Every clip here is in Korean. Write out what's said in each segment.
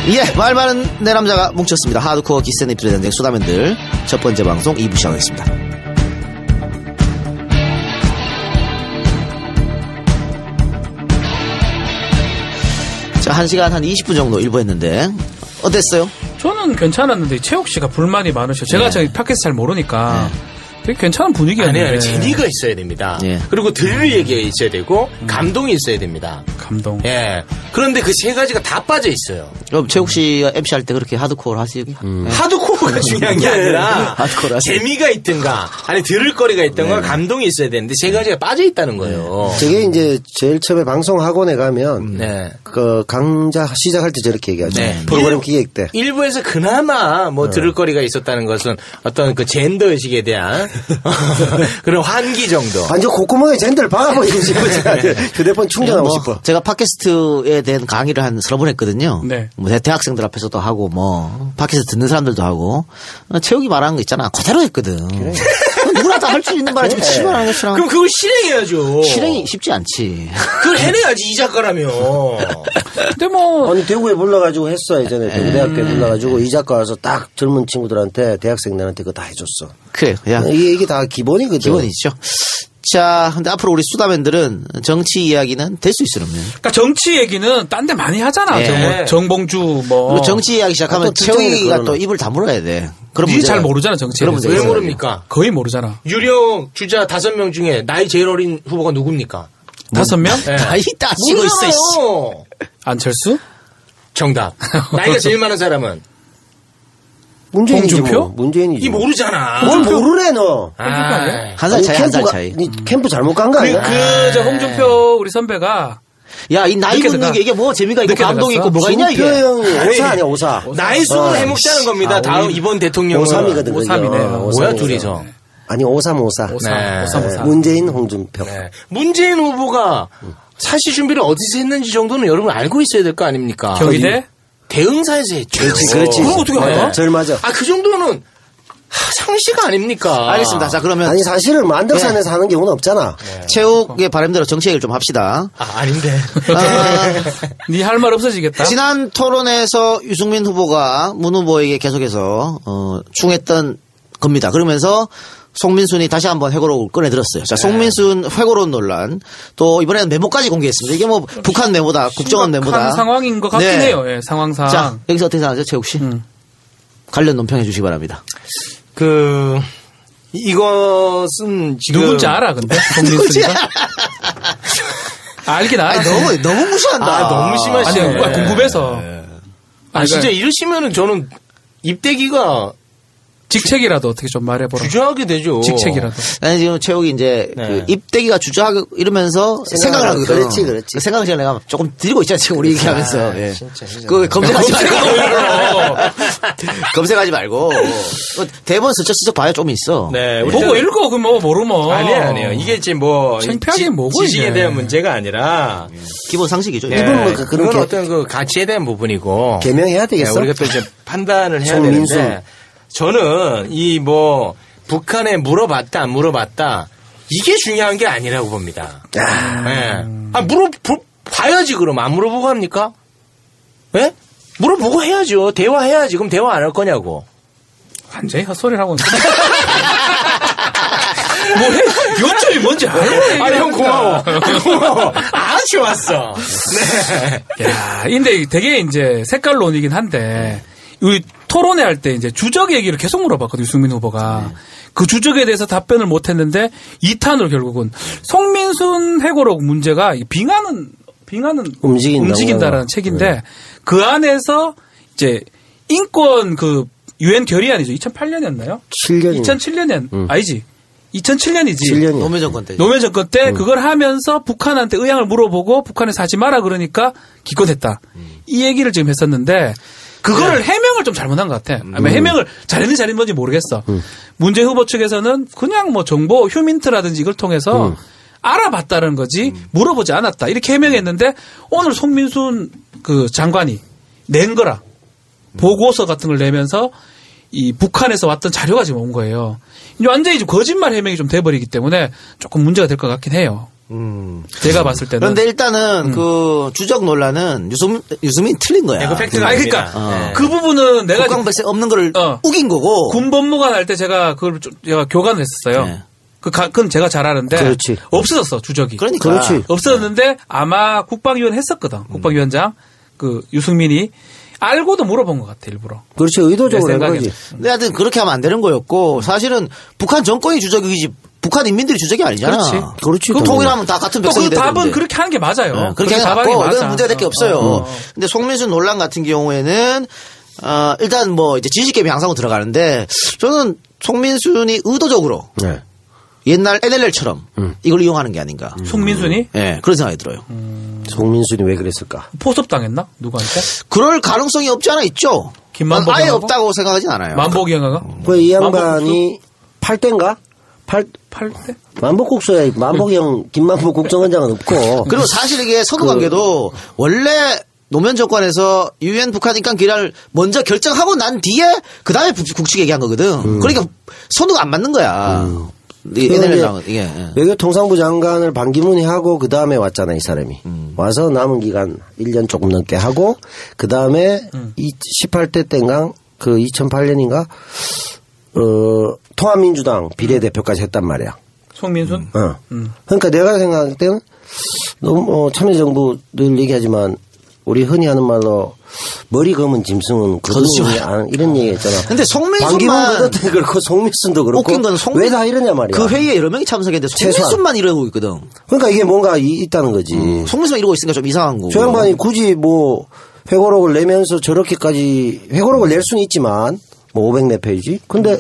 예, 말 많은 내 남자가 뭉쳤습니다. 하드코어 기센 입술의 전쟁 수다맨들 첫 번째 방송 2부 시작하겠습니다. 자, 1시간 한 20분 정도 1부 했는데 어땠어요? 저는 괜찮았는데 최욱 씨가 불만이 많으셔. 제가 저희 팟캐스트 잘 모르니까 되게 괜찮은 분위기였는데. 아니요, 재미가 있어야 됩니다. 예. 그리고 들을 얘기가 있어야 되고 감동이 있어야 됩니다. 감동. 예. 그런데 그 세 가지가 다 빠져 있어요. 그럼 최욱 씨가 MC 할 때 그렇게 하드코어를 하시요? 하드코어가 중요한 게 아니라 하드코어를 하시요. 재미가 있든가 아니 들을 거리가 있든가 감동이 있어야 되는데 세 가지가 빠져 있다는 거예요. 저게 이제 제일 처음에 방송학원에 가면 네. 그 강좌 시작할 때 저렇게 얘기하죠. 네. 프로그램 기획 때. 일부에서 그나마 뭐 들을 거리가 있었다는 것은 어떤 그 젠더 의식에 대한 그런 환기 정도. 완전 콧구멍에 젠더를 박아버리고 싶어지. 휴대폰 충전하고 싶어. 제가 팟캐스트에 대한 강의를 한 서너 번 했거든요. 네. 뭐 대학생들 앞에서도 하고 뭐 팟캐스트 듣는 사람들도 하고 최욱이 말하는 거 있잖아. 그대로 했거든. 그래. 누구나 다 할 수 있는 말에 지금 실망하는 것이랑. 그럼 그걸 실행해야죠. 실행이 쉽지 않지. 그걸 해내야지 이 작가라면. 근데 뭐 아니 대구에 불러가지고 했어 예전에 대구대학교에 불러가지고 이 작가 와서 딱 젊은 친구들한테 대학생들한테 그거 다 해줬어. 그래, 그냥 이게 다 기본이거든. 기본이죠. 자, 근데 앞으로 우리 수다맨들은 정치 이야기는 될 수 있으면. 그러니까 정치 얘기는 딴 데 많이 하잖아. 예. 정봉주 뭐. 정치 이야기 시작하면 또 특정이네, 최욱이가 또 그거는. 입을 다물어야 돼. 그럼 니 잘 모르잖아 정치에 그런 대해서. 문제가 왜 있어요. 모릅니까? 거의 모르잖아. 유력 주자 5명 중에 나이 제일 어린 후보가 누굽니까? 5명? 네. 나이 따지고 있어. 이씨. 모르잖아요. 안철수? 정답. 나이가 제일 많은 사람은? 문재인이지 홍준표? 뭐. 문재인이지. 이 모르잖아. 뭘 모르래 너. 아, 한 살 차이, 한 살 차이. 캠프 잘못 간 거 아니야? 저 홍준표 우리 선배가 야, 이 나이 늦게 묻는 게 이게 뭐 재미가 있고 늦게 감동이 있고 들어갔어? 뭐가 있냐 이게. 홍준표 형이 오사 아니야 오사. 나이 수를 해먹자는 겁니다. 다음 이번 대통령은. 오삼이거든. 오삼이네요. 뭐야 둘이서. 아니 오삼오사. 네. 오삼오사. 문재인 홍준표. 네. 문재인 후보가 사실 준비를 어디서 했는지 정도는 여러분 알고 있어야 될 거 아닙니까? 경희대? 대응사에서 했죠. 그렇지. 그럼 어떻게 알아? 절 맞아. 아, 그 정도는 상식 아닙니까? 알겠습니다. 자, 그러면 아니 사실은 만덕산에서 하는 경우는 없잖아. 최욱의 바람대로 정치 얘기를 좀 합시다. 아, 아닌데. 니 할 말 없어지겠다. 지난 토론에서 유승민 후보가 문 후보에게 계속해서 충했던 겁니다. 그러면서 송민순이 다시 한번 회고록을 꺼내들었어요. 자, 송민순 회고록 논란. 또 이번에는 메모까지 공개했습니다. 이게 뭐 북한 메모다, 국정원 메모다. 심각한 상황인 것 같긴 네. 해요. 예, 상황상. 자, 여기서 어떻게 생각하세요, 최욱 씨? 관련 논평해 주시기 바랍니다. 이것은 지금. 누군지 알아, 근데? 송민순이가? 알긴 알아. 너무 무시한다. 아, 너무 심하시네. 아니, 궁금해서. 아, 진짜 이러시면은 저는 입대기가 직책이라도 어떻게 좀 말해보라. 주저하게 되죠. 직책이라도. 아니, 지금 최욱이 이제 네. 그 입대기가 주저하고 이러면서 생각을 하거든. 그렇지. 그 생각을 지금 내가 조금 드리고 있잖아, 지금 우리 얘기하면서. 예. 진짜. 그 검색하지 말고. 검색하지 말고. 대본 슬쩍슬쩍 봐야 좀 있어. 네. 보고 읽어, 그 뭐, 모르면. 아니에요. 이게 이제 뭐. 창피하게 뭐고, 지식에 이게. 대한 문제가 아니라. 기본 상식이죠. 네. 이분 뭐 그런 그건 게- 어떤 그 가치에 대한 부분이고. 개명해야 되겠어? 네, 우리가 또 이제 판단을 해야 송민순. 되는데. 저는 이 뭐 북한에 물어봤다 안 물어봤다 이게 중요한 게 아니라고 봅니다. 네. 아 봐야지 그럼 안 물어보고 합니까? 예? 물어보고 해야죠. 대화해야지. 그럼 대화 안 할 거냐고. 완전히 헛소리를 하고 있어. 뭐 해? 요점이 뭔지 알고. 아니 형 고마워. 고마워. 아주 좋았어. 네. 야, 근데 되게 이제 색깔론이긴 한데, 이 토론회 할 때 이제 주적 얘기를 계속 물어봤거든요, 유승민 후보가. 그 주적에 대해서 답변을 못 했는데, 2탄으로 결국은 송민순 회고록 문제가 빙하는 움직인다라는 책인데, 그 안에서 이제 인권 그 유엔 결의안이죠. 2008년이었나요? 7년. 2007년엔 아니지. 2007년이지. 7년이요. 노무현 정권 때. 노무현 정권 때 그걸 하면서 북한한테 의향을 물어보고 북한에서 하지 마라 그러니까 기권했다. 이 얘기를 지금 했었는데 그거를 해명을 좀 잘못한 것 같아. 아마 해명을 잘했는지 잘했는지 모르겠어. 문재인 후보 측에서는 그냥 뭐 정보 휴민트라든지 이걸 통해서 알아봤다는 거지 물어보지 않았다. 이렇게 해명했는데 오늘 송민순 그 장관이 낸 거라. 보고서 같은 걸 내면서 이 북한에서 왔던 자료가 지금 온 거예요. 이제 완전히 좀 거짓말 해명이 좀 돼버리기 때문에 조금 문제가 될 것 같긴 해요. 제가 봤을 때는. 그런데 일단은 그 주적 논란은 유승민 틀린 거야. 네, 그 팩트가 아니, 아닙니다. 그러니까 그 부분은 내가 국방백색 없는 거를 우긴 거고. 군법무관 할 때 제가 그걸 제가 교관을 했었어요. 네. 그건 제가 잘 아는데 그렇지. 없어졌어 주적이. 그러니까. 그렇지. 없어졌는데 아마 국방위원 했었거든. 국방위원장 그 유승민이 알고도 물어본 것 같아 일부러. 그렇지. 의도적으로 한 거지. 근데 하여튼 그렇게 하면 안 되는 거였고 사실은 북한 정권이 주적이지 북한 인민들이 주적이 아니잖아. 그렇지. 그 통일하면 다 같은 또 백성이 그 되는데. 답은 그렇게 하는 게 맞아요. 네, 그렇게 그게 해갖고 답이 이건 맞아. 문제가 될 게 없어요. 근데 송민순 논란 같은 경우에는 일단 뭐 이제 지식개미 양상으로 들어가는데 저는 송민순이 의도적으로 네. 옛날 NLL처럼 이걸 이용하는 게 아닌가. 송민순이 네, 그런 생각이 들어요. 송민순이 왜 그랬을까? 포섭당했나 누구한테? 그럴 가능성이 없지 않아 있죠. 김만복 아예 형하고? 없다고 생각하진 않아요. 만복이 형아가? 이 양반이 8대인가? 8대? 만복국소야. 만복이 형, 김만복 국정원장은 없고. 그리고 사실 이게 선후 관계도 원래 노무현 정권에서 유엔 북한 인권 기란을 먼저 결정하고 난 뒤에 그 다음에 국측 얘기한 거거든. 그러니까 선후가 안 맞는 거야. NLL랑은 이게. 외교통상부 장관을 반기문이 하고 그 다음에 왔잖아 이 사람이. 와서 남은 기간 1년 조금 넘게 하고 그 다음에 18대 때인가 그 2008년인가 통합민주당 비례대표까지 했단 말이야. 송민순? 그러니까 내가 생각할 때는 너무 참여정부들 얘기하지만 우리 흔히 하는 말로 머리 검은 짐승은 거두지 이런 얘기 했잖아. 근데 송민순만 반기문도 그렇고 송민순도 그렇고 웃긴 건 왜 다 이러냐 말이야. 그 회의에 여러 명이 참석했는데 송민순만 이러고 있거든. 그러니까 이게 뭔가 있다는 거지. 송민순만 이러고 있으니까 좀 이상한 거고. 저 양반이 굳이 뭐 회고록을 내면서 저렇게까지 회고록을 낼 수는 있지만 뭐 500몇 페이지. 근데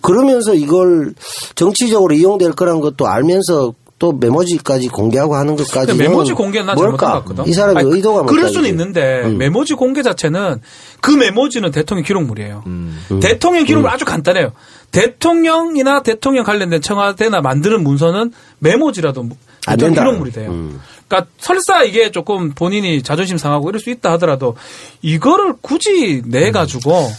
그러면서 이걸 정치적으로 이용될 거란 것도 알면서 또 메모지까지 공개하고 하는 것까지 메모지 공개는 난 잘못한 것 같거든. 이 사람의 의도가 뭘까? 그럴 수는 있는데 메모지 공개 자체는 그 메모지는 대통령 기록물이에요. 대통령 기록물 아주 간단해요. 대통령이나 대통령 관련된 청와대나 만드는 문서는 메모지라도 대통령 기록물이 돼요. 그러니까 설사 이게 조금 본인이 자존심 상하고 이럴 수 있다 하더라도 이거를 굳이 내 가지고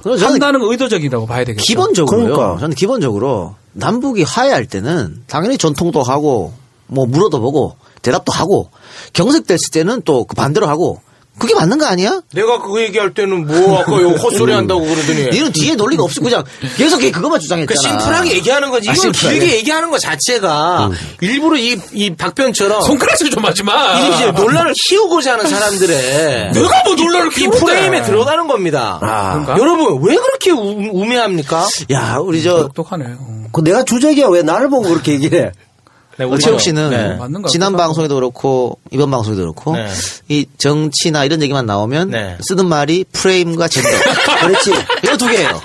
한다는 건 의도적이라고 봐야 되겠죠. 기본적으로요. 그러니까. 저는 기본적으로 남북이 화해할 때는 당연히 전통도 하고 뭐 물어도 보고 대답도 하고 경색됐을 때는 또 그 반대로 하고 그게 맞는 거 아니야? 내가 그거 얘기할 때는 뭐 아까 헛소리 한다고 그러더니. 니는 뒤에 논리가 없어 그냥 계속 그것만 주장했잖아. 그러니까 심플하게 얘기하는 거지. 이걸 길게 얘기하는 것 자체가 일부러 이 박변처럼 손가락질 좀 하지 마. 이게 이제 논란을 키우고자 하는 사람들의 내가 뭐 논란을 이 키우고 프레임에 들어가는 겁니다. 그런가? 여러분 왜 그렇게 우매합니까? 야 우리 저 똑똑하네. 그 내가 주적이야 왜 나를 보고 그렇게 얘기를 해? 최욱 씨는 네. 맞는 것 지난 같기도 방송에도 그렇고 이번 방송에도 그렇고 네. 이 정치나 이런 얘기만 나오면 네. 쓰는 말이 프레임과 젠더. 그렇지. 이거 두 개예요.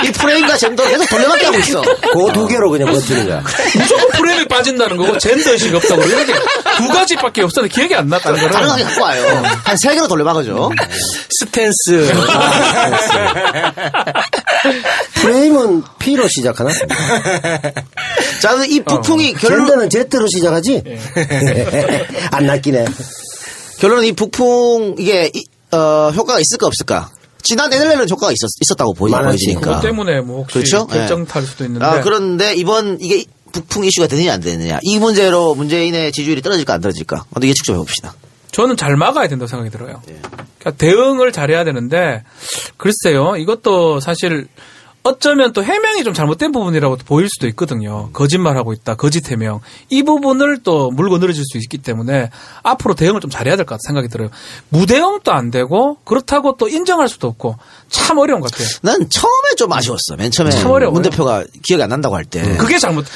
이 프레임과 젠더 계속 돌려막기 하고 있어. 그 두 개로 그냥 버티는 거야. 무조건 프레임에 빠진다는 거고 젠더의식이 없다고 이렇게 두 가지밖에 없었는데 기억이 안 났다는 거는 다른 거 갖고 와요. 한 세 개로 돌려막아줘. 스탠스. 프레임은 P로 시작하나? 자, 이 북풍이 젠더는 Z로 시작하지? 안 낚이네. 결론은 이 북풍 이게 효과가 있을까 없을까? 지난 NLL은 효과가 있었다고 보여지니까. 그것 때문에 뭐 혹시 그렇죠? 결정 탈 수도 있는데. 그런데 이번 이게 북풍 이슈가 되느냐 안 되느냐 이 문제로 문재인의 지지율이 떨어질까 안 떨어질까? 어떻게 예측 좀 해봅시다. 저는 잘 막아야 된다고 생각이 들어요. 그러니까 대응을 잘해야 되는데 글쎄요. 이것도 사실 어쩌면 또 해명이 좀 잘못된 부분이라고 보일 수도 있거든요. 거짓말하고 있다. 거짓 해명. 이 부분을 또 물고 늘어질 수 있기 때문에 앞으로 대응을 좀 잘해야 될 것 같은 생각이 들어요. 무대응도 안 되고 그렇다고 또 인정할 수도 없고 참 어려운 것 같아요. 난 처음에 좀 아쉬웠어. 맨 처음에 참 어려워요. 문 대표가 기억이 안 난다고 할 때. 그게 처음부터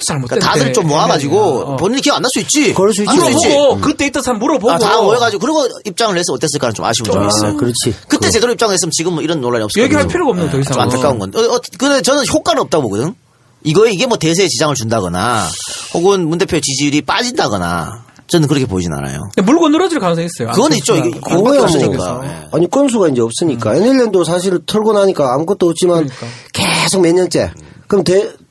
잘못된 그러니까 다들 좀 모아가지고 본인이 기억 안 날 수 있지. 그럴 수 있지. 물어보고 그때 있던 사람 물어보고 다 모여가지고 그리고 입장을 내서 어땠을까는 좀 아쉬움이 좀 있어요. 그렇지. 그때 제대로 입장을 했으면 지금 뭐 이런 논란이 없을 얘기할 거거든요. 필요가 없는 더 이상. 좀 안타까운 건데. 근데 저는 효과는 없다고 보거든. 이게 뭐 대세에 지장을 준다거나 혹은 문 대표의 지지율이 빠진다거나 저는 그렇게 보이진 않아요. 물고 늘어질 가능성이 있어요. 그건 있죠. 이게 그거야 없으니까. 뭐. 아니 건수가 이제 없으니까 NLL도 사실 털고 나니까 아무것도 없지만 그러니까. 계속 몇 년째. 그럼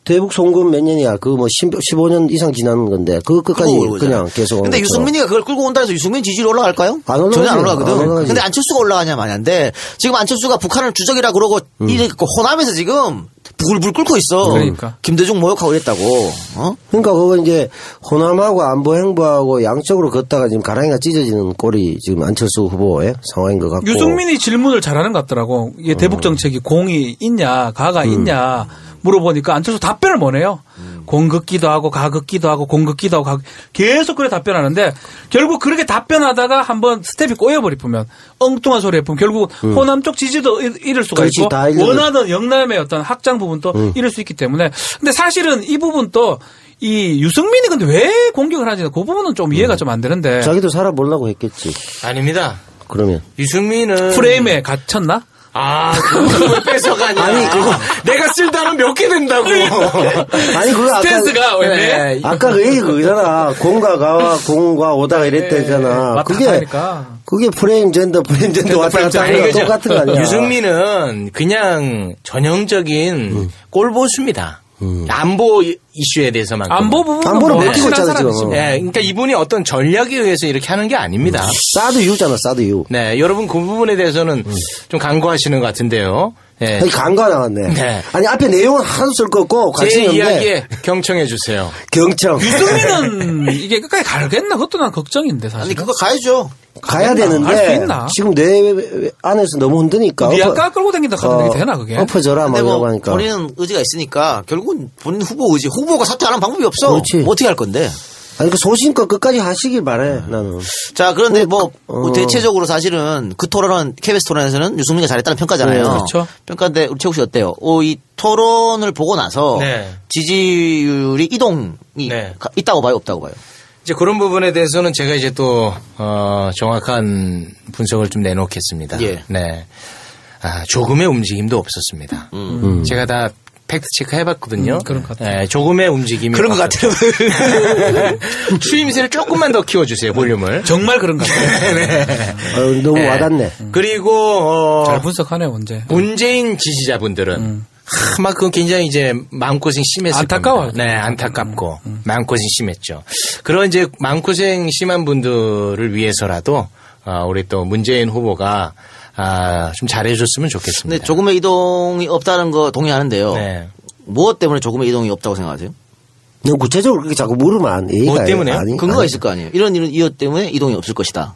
대북 송금 몇 년이야? 그 뭐 15년 이상 지난 건데 그 끝까지 그냥 계속. 근데 유승민이가 그걸 끌고 온다 해서 유승민 지지율 올라갈까요? 안 올라가지. 전혀 안 올라가거든. 안 올라가지. 근데 안철수가 올라가냐 마냐인데 지금 안철수가 북한을 주적이라 그러고 이렇게 호남에서 지금 불불 끓고 있어. 그러니까. 김대중 모욕하고 이랬다고. 그러니까 그거 이제 호남하고 안보 행보하고 양쪽으로 걷다가 지금 가랑이가 찢어지는 꼴이 지금 안철수 후보의 상황인 것 같고. 유승민이 질문을 잘하는 것 같더라고. 이게 대북 정책이 공이 있냐, 가가 있냐 물어보니까 안철수 답변을 못 해요. 공긋기도 하고 가긋기도 하고 공긋기도 하고 계속 그래 답변하는데 결국 그렇게 답변하다가 한번 스텝이 꼬여버리면 엉뚱한 소리 해보면 결국 호남 쪽 지지도 잃을 수가 그렇지, 있고 다 잃는 원하는 영남의 어떤 확장 부분도 잃을 수 있기 때문에 근데 사실은 이 부분도 이 유승민이 근데 왜 공격을 하는지 그 부분은 좀 이해가 좀 안 되는데 자기도 살아보려고 했겠지. 아닙니다. 그러면. 유승민은. 프레임에 갇혔나? 그걸 뺏어가냐. 아니, 그거. 내가 쓸 단어 몇 개 된다고. 아니, 그거 스탠스가 왜? 네. 아까 그 얘기 그거잖아. 공과 가와 공과 오다가 이랬다잖아. 왔다 그게 갔다 하니까. 그게 프레임 젠더 왔다 갔다 하는 거 똑같은 거 아니야. 유승민은 그냥 전형적인 꼴보수입니다. 안보 이슈에 대해서만. 안보 부분은 안보를 뭐 못 끼고 있잖아, 확실한 지금. 사람이지 뭐. 네, 그러니까 이분이 어떤 전략에 의해서 이렇게 하는 게 아닙니다. 사드 이유잖아, 사드 이유. 네, 여러분 그 부분에 대해서는 좀 간과하시는 것 같은데요. 네. 아니, 간과 나왔네. 네. 아니, 앞에 내용은 하나도 쓸 거 없고, 같이 제 있는데. 이야기에 경청해 주세요. 경청. 유승민은 이게 끝까지 가겠나? 그것도 난 걱정인데 사실. 아니, 그거 가야죠. 가야 할 수 되는데, 있나? 지금 내 안에서 너무 흔드니까. 니아까 끌고 다닌다 하는 얘기 되나 그게? 엎어져라, 막 근데 이러고 뭐 하니까. 본인은 의지가 있으니까 결국은 본인 후보 의지. 후보가 사퇴하는 방법이 없어. 그렇지. 뭐 어떻게 할 건데. 아니, 그 소신껏 끝까지 하시길 바래, 나는. 자, 그런데 뭐 대체적으로 사실은 그 토론은 KBS 토론에서는 유승민이 잘했다는 평가잖아요. 네, 그렇죠. 평가인데 우리 최욱 씨 어때요? 이 토론을 보고 나서 네. 지지율이 이동이 네. 있다고 봐요, 없다고 봐요? 이제 그런 부분에 대해서는 제가 이제 또 정확한 분석을 좀 내놓겠습니다. 예. 네. 조금의 움직임도 없었습니다. 제가 다 팩트 체크 해봤거든요. 그런 것 같아요. 네, 조금의 움직임이 그런 것 같아요. 추임새를 조금만 더 키워주세요, 볼륨을. 정말 그런 것 같아요. 너무 와닿네. 그리고 잘 분석하네 언제. 문재인 지지자분들은 막 그건 굉장히 이제 마음고생 심했을 안타까워요. 겁니다. 네, 안타깝고 마음고생 심했죠. 그런 이제 마음고생 심한 분들을 위해서라도 우리 또 문재인 후보가 좀 잘해줬으면 좋겠습니다. 근데 조금의 이동이 없다는 거 동의하는데요. 네. 무엇 때문에 조금의 이동이 없다고 생각하세요? 너무 구체적으로 그렇게 자꾸 물으면 뭐 때문에요? 아니, 근거가 아니. 있을 거 아니에요. 이런 이유 때문에 이동이 없을 것이다.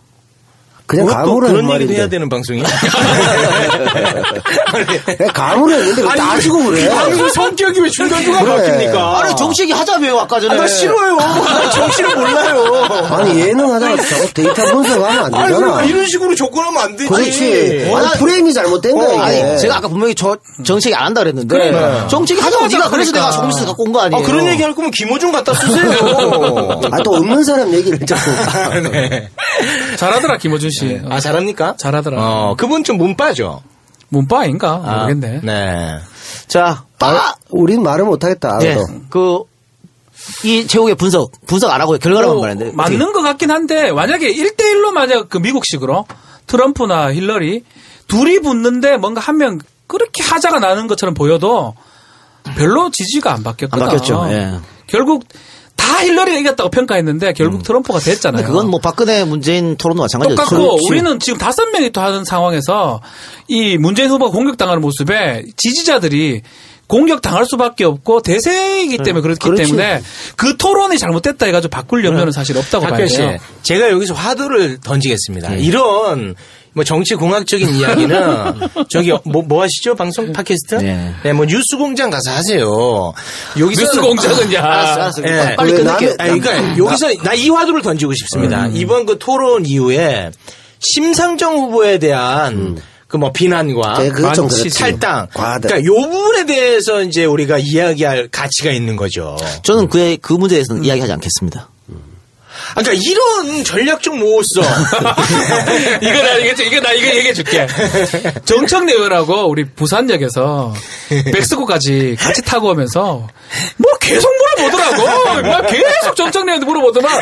그냥 그것도 감으로 그런 한 얘기도 해야 말인데. 되는 방송이야? 그냥 감으로 했는데 왜 따지고 그래? 이 방송 성격이 왜 중간중간 그래. 바뀝니까? 아니, 정치기 하자며요, 아까 전에. 나 싫어요. 정치를 몰라요. 아니 예능하다가 자꾸 데이터 분석하면 안 아니, 되잖아. 그럼 이런 식으로 접근하면 안 되지. 그렇지. 아니, 프레임이 잘못된 거야 이게. 아니, 제가 아까 분명히 정치기 안 한다 그랬는데. 그래. 정치기 하자고 네가 그래서 그러니까. 내가 송민수 갖고 온 거 아니에요. 그런 얘기 할 거면 김호중 갖다 쓰세요. 아, 또 없는 사람 얘기를 자꾸. 네. 잘하더라 김호준 씨. 잘합니까? 잘하더라. 그분 좀 문빠죠? 문바인가 모르겠네. 네. 자, 우린 말을 못하겠다. 네. 알아도. 이 최욱의 분석 안 하고 결과로만 말했는데. 맞는 것 같긴 한데 만약에 1대1로 만약 그 미국식으로 트럼프나 힐러리 둘이 붙는데 뭔가 한 명 그렇게 하자가 나는 것처럼 보여도 별로 지지가 안 바뀌었거든. 안 바뀌었죠. 예. 결국 다 힐러리가 이겼다고 평가했는데 결국 트럼프가 됐잖아요. 근데 그건 뭐 박근혜 문재인 토론도 마찬가지였죠. 똑같고 그렇지. 우리는 지금 5명이 또 하는 상황에서 이 문재인 후보가 공격당하는 모습에 지지자들이 공격당할 수밖에 없고 대세이기 때문에 그렇기 그렇지. 때문에 그 토론이 잘못됐다 해가지고 바꿀 염려는 사실 없다고 봐야 박현 씨, 돼요. 제가 여기서 화두를 던지겠습니다. 이런 뭐 정치 공학적인 이야기는 저기 뭐 하시죠? 방송 팟캐스트? 네. 네, 뭐 뉴스공장 가서 하세요. 여기서 뉴스공장은 야. 알았어. 예. 빨리 왜 끝낼게요. 그러니까 여기서 나 이 화두를 던지고 싶습니다. 이번 그 토론 이후에 심상정 후보에 대한 그 뭐 비난과 네, 그건 좀 많지, 그렇지. 탈당. 과하다. 그러니까 요 부분에 대해서 이제 우리가 이야기할 가치가 있는 거죠. 저는 그 문제에 대해서는 이야기하지 않겠습니다. 그러니까 이런 전략적 모호성. 이거 나 이거 얘기해 줄게. 정청래 의원하고 우리 부산역에서 멕시코까지 같이 타고 오면서 뭐 계속 물어보더라고. 막 계속 정청래한테 물어보더만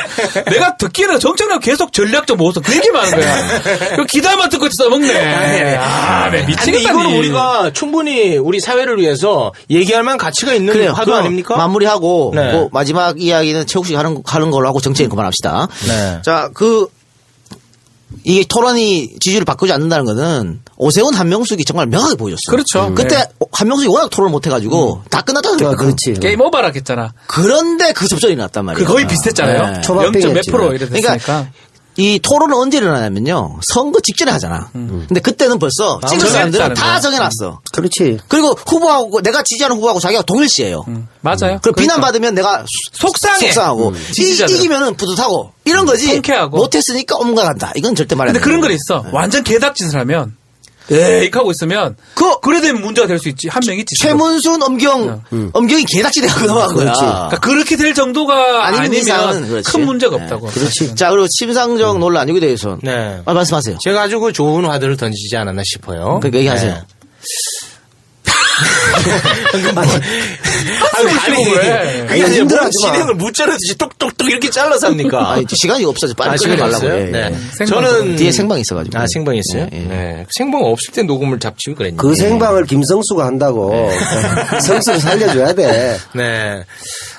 내가 듣기에는 정청래가 계속 전략적 모호성 그 얘기만 하는 거야. 그 기다만 듣고 써먹네. 아, 네, 근데 미치겠다. 이거는 우리가 충분히 우리 사회를 위해서 얘기할 만한 가치가 있는 그래요. 화두 그럼 아닙니까? 마무리하고 네. 그 마지막 이야기는 최욱 씨가 하는 걸로 하고 정치인 그만합시다. 네. 자, 이 토론이 지지율을 바꾸지 않는다는 거는 오세훈 한명숙이 정말 명하게 보여줬어요. 그렇죠. 그때 네. 한명숙이 워낙 토론을 못해가지고 다 끝났다 그랬거든. 그렇지. 게임 오버라 했잖아. 그런데 그 접전이 났단 말이에요. 그 거의 비슷했잖아요. 네. 초반병이었지. 0. 몇 프로 이래 됐으니까. 그러니까 이 토론은 언제 일어나냐면요. 선거 직전에 하잖아. 근데 그때는 벌써 찍을 사람들은 다 정해놨어. 그렇지. 그리고 후보하고 내가 지지하는 후보하고 자기가 동일시해요. 맞아요. 그리고 비난받으면 내가 속상해. 속상하고 지지자들은. 이기면은 뿌듯하고 이런 거지. 통쾌하고. 못했으니까 옴가간다. 이건 절대 말이 안 근데 돼. 그런 건 있어. 완전 개닥짓을 하면 에이 하고 있으면 그래 되면 문제가 될 수 있지. 한 명 있지. 지금. 최문순, 엄경이 개닥치대하고 넘어간 거야. 그러니까 그렇게 될 정도가 아니면 이상은 아니면 그렇지. 큰 문제가 없다고. 그렇지. 자, 그리고 심상정 논란 여기 대해서 네. 말씀하세요. 제가 아주 그 좋은 화두를 던지지 않았나 싶어요. 그러니까 얘기하세요. 네. 아니, 왜? 그게 아니라 힘들어하지 마. 진행을 무자르듯이 똑똑똑 이렇게 잘라서 합니까? 아니, 시간이 없어서 빨리 시간이 끝내가려고. 없어요? 예, 네. 예. 생방 저는 뒤에 생방이 있어가지고. 아, 생방이 있어요? 예, 예. 네. 생방 없을 때 녹음을 잡지 그랬는데. 그 생방을 김성수가 한다고. 성수를 살려줘야 돼. 네.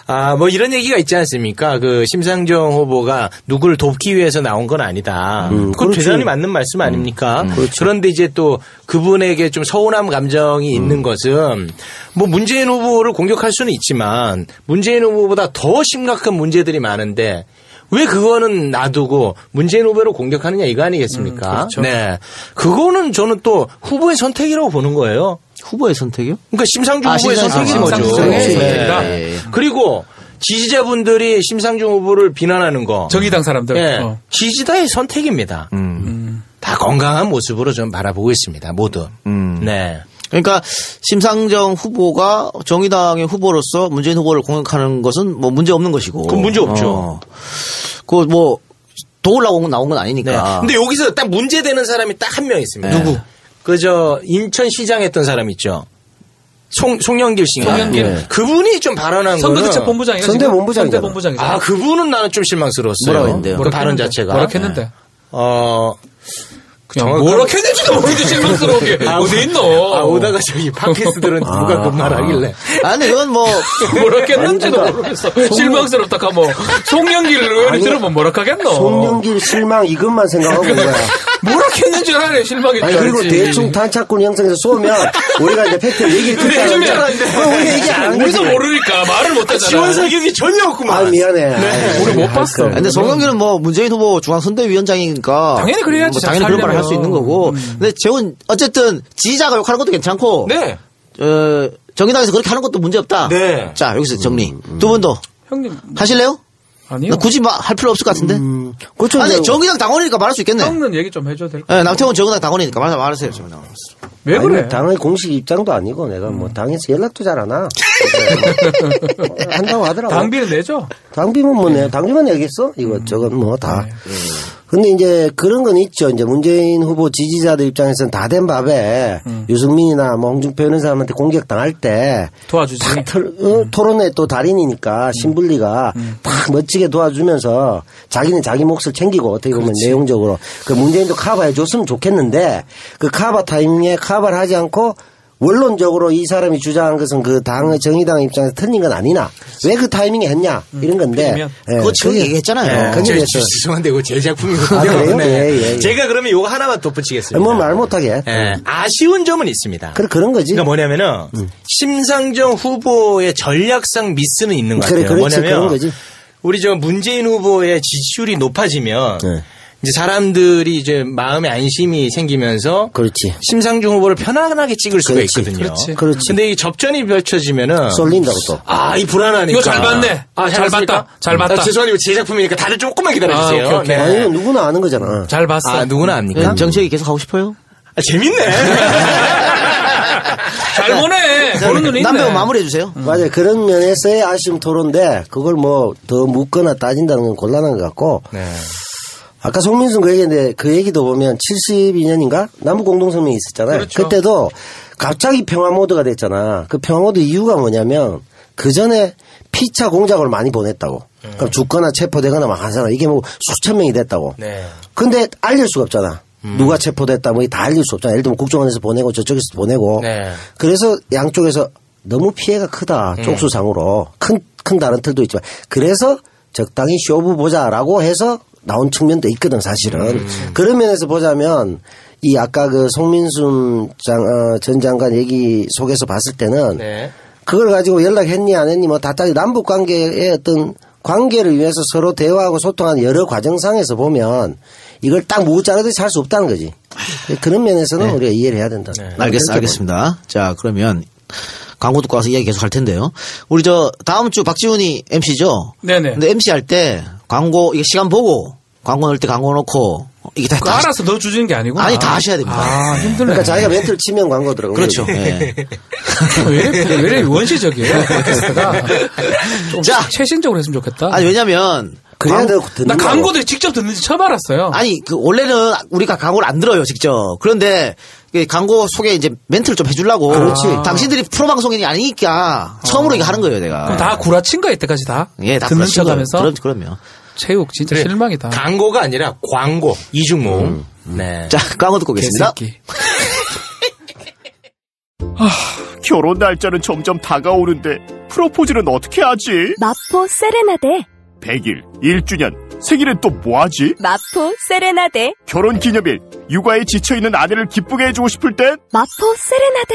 아, 뭐 이런 얘기가 있지 않습니까? 그 심상정 후보가 누구를 돕기 위해서 나온 건 아니다. 그건 그렇지. 대단히 맞는 말씀 아닙니까? 그런데 이제 또 그분에게 좀 서운함 감정이 있는 것은 뭐 문재인 후보를 공격할 수는 있지만 문재인 후보보다 더 심각한 문제들이 많은데 왜 그거는 놔두고 문재인 후보를 공격하느냐 이거 아니겠습니까? 그렇죠. 네. 그거는 저는 또 후보의 선택이라고 보는 거예요. 후보의 선택이요? 그러니까 심상중 후보의 심상정. 선택인 거죠. 심상정의 네. 선택이다. 예. 그리고 지지자분들이 심상중 후보를 비난하는 거. 정의당 사람들. 예. 지지자의 선택입니다. 다 건강한 모습으로 좀 바라보고 있습니다. 모두. 네. 그러니까 심상정 후보가 정의당의 후보로서 문재인 후보를 공격하는 것은 뭐 문제 없는 것이고. 그건 문제 없죠. 그 뭐 도우려고 나온 건 아니니까. 네. 근데 여기서 딱 문제되는 사람이 딱 한 명 있습니다. 누구? 그저 인천시장 했던 사람 있죠. 송영길 씨가. 송영길. 예. 그분이 좀 발언한 거는 선거대책본부장이죠. 선대본부장이잖아. 선대본부장이죠. 아, 그분은 나는 좀 실망스러웠어요. 뭐라고 했는데요? 그 발언 자체가. 뭐라 했는데? 정확한- 뭐라 했는지도 모르겠지 실망스러우게. 어디 있노? 아, 오다가 저기 팟캐스트들은 누가 그 말 하길래. 아, 근데 그건 뭐 뭐라 했는지도 모르겠어. 실망스럽다 하면 송영길 의원이 들으면 뭐라 하겠노? 송영길 실망 이것만 생각하고 온 거야. 뭐라 했는지 알아야 실망인 줄 아니, 그리고 알지. 대충 탄착군 형성해서 쏘면 우리가 이제 팩트를 얘기를 듣지 그래, 좀 않았는데 우리가 얘기 안 하는 우리도 거지. 모르니까 말을 못하잖아. 지원 사격이 전혀 없구만. 아, 미안해. 아이, 우리 못 봤어. 그래. 근데 송영길은 뭐 문재인 후보 중앙선대위원장이니까 당연히 그래야지, 뭐 당연히 그런 말 할 수 살려면. 있는 거고. 근데 재훈 어쨌든 지지자가 욕하는 것도 괜찮고. 네. 정의당에서 그렇게 하는 것도 문제 없다. 네. 자 여기서 정리. 두 분도 형님 하실래요? 아니요. 굳이 할 필요 없을 것 같은데. 그렇죠. 아니 이제 정의당 당원이니까 말할 수 있겠네. 형은 얘기 좀 해줘도 될까? 네, 남태훈 정의당 당원이니까 말하세요. 정의당. 왜 아니, 그래? 당의 공식 입장도 아니고 내가 뭐 당에서 연락도 잘 안 와. 한다고 하더라고. 당비는 내죠. 당비면 뭐 내 당비만 내겠어? 이것저것 뭐 다. 근데 이제 그런 건 있죠. 이제 문재인 후보 지지자들 입장에서는 다 된 밥에 유승민이나 뭐 홍준표 이런 사람한테 공격당할 때 도와주지. 토론회 또 달인이니까 신불리가 다 멋지게 도와주면서 자기는 자기 몫을 챙기고 어떻게 보면 내용적으로 그 문재인도 커버해 줬으면 좋겠는데 그 커버 타이밍에 커버를 하지 않고 원론적으로 이 사람이 주장한 것은 그 당의 정의당 입장에서 틀린 건 아니나 왜 그 타이밍에 했냐 이런 건데 그러면 그거 지금 얘기했잖아요. 그게 됐어요. 죄송한데 이거 제 작품이거든요. 아, 그래요? 네. 예. 제가 그러면 이거 하나만 덧붙이겠습니다. 뭐 말 못하게. 예. 아쉬운 점은 있습니다. 그런 거지. 그러니까 뭐냐면은 심상정 후보의 전략상 미스는 있는 것 그래, 같아요. 그렇지, 뭐냐면 그런 거지. 우리 저 문재인 후보의 지지율이 높아지면 네. 이제 사람들이 이제 마음에 안심이 생기면서 그렇지. 심상정 후보를 편안하게 찍을 수가 그렇지, 있거든요. 그렇지. 근데 이 접전이 펼쳐지면은 쏠린다고 또. 아, 이 불안하니까. 이거 잘 봤네. 아, 잘 봤다. 잘 봤다. 아, 죄송한데 이거 제 작품이니까 다들 조금만 기다려주세요. 아, 오케이, 오케이. 네. 아니, 누구나 아는 거잖아. 잘 봤어. 아, 누구나 압니까? 정치얘기 계속 하고 싶어요? 아, 재밌네. 잘 보네. 보는 눈이 있네. 남배우 마무리해 주세요. 맞아요. 그런 면에서의 아쉬움 토론인데 그걸 뭐 더 묻거나 따진다는 건 곤란한 것 같고 네. 아까 송민순 그 얘기인데 그 얘기도 보면 72년인가 남북공동성명이 있었잖아요. 그렇죠. 그때도 갑자기 평화 모드가 됐잖아. 그 평화 모드 이유가 뭐냐면 그 전에 피차 공작을 많이 보냈다고. 그러니까 죽거나 체포되거나 막 하잖아. 이게 뭐 수천 명이 됐다고. 네. 근데 알릴 수가 없잖아. 누가 체포됐다 뭐 다 알릴 수 없잖아. 예를 들면 국정원에서 보내고 저쪽에서 보내고. 네. 그래서 양쪽에서 너무 피해가 크다. 쪽수상으로. 큰 다른 틀도 있지만. 그래서 적당히 쇼부 보자라고 해서 나온 측면도 있거든 사실은. 그런 면에서 보자면 이 아까 그 송민순 전 장관 얘기 속에서 봤을 때는 네. 그걸 가지고 연락했니 안 했니 뭐 다 남북 관계의 어떤 관계를 위해서 서로 대화하고 소통하는 여러 과정상에서 보면 이걸 딱 무자르듯이 할 수 없다는 거지. 그런 면에서는 우리가 이해를 해야 된다. 네. 알겠습니다. 자, 그러면 광고 듣고 와서 이야기 계속 할 텐데요. 우리 다음 주 박지훈이 MC죠? 네네. 근데 MC 할 때 광고, 이게 시간 보고 광고 넣을 때 광고 넣고 이게 다 알아서 넣어주는 게 아니구나. 아니, 다 하셔야 됩니다. 아, 힘들네. 그러니까 자기가 멘트를 치면 광고더라고요. 그렇죠. 네. 왜 이렇게 원시적이에요? 팟캐스트가. 좀 자. 최신적으로 했으면 좋겠다. 아니, 왜냐면 그래야 돼. 나 광고들 직접 듣는지 처음 알았어요. 아니, 원래는 우리가 광고를 안 들어요, 직접. 그런데 광고 속에 이제 멘트를 좀 해주려고. 그렇지. 당신들이 프로방송인이 아니니까 처음으로 이거 하는 거예요, 내가. 그럼 다 구라친 거야, 이때까지 다? 예, 다 듣는 구라친 척 하면서? 거예요. 그럼요. 체육 진짜 그래, 실망이다. 광고가 아니라 광고. 이중모. 네. 자, 광고 듣고 오겠습니다. 개새끼. 결혼 날짜는 점점 다가오는데 프로포즈는 어떻게 하지? 마포 세레나데 100일, 1주년, 생일은 또 뭐하지? 마포 세레나데 결혼 기념일, 육아에 지쳐있는 아내를 기쁘게 해주고 싶을 땐 마포 세레나데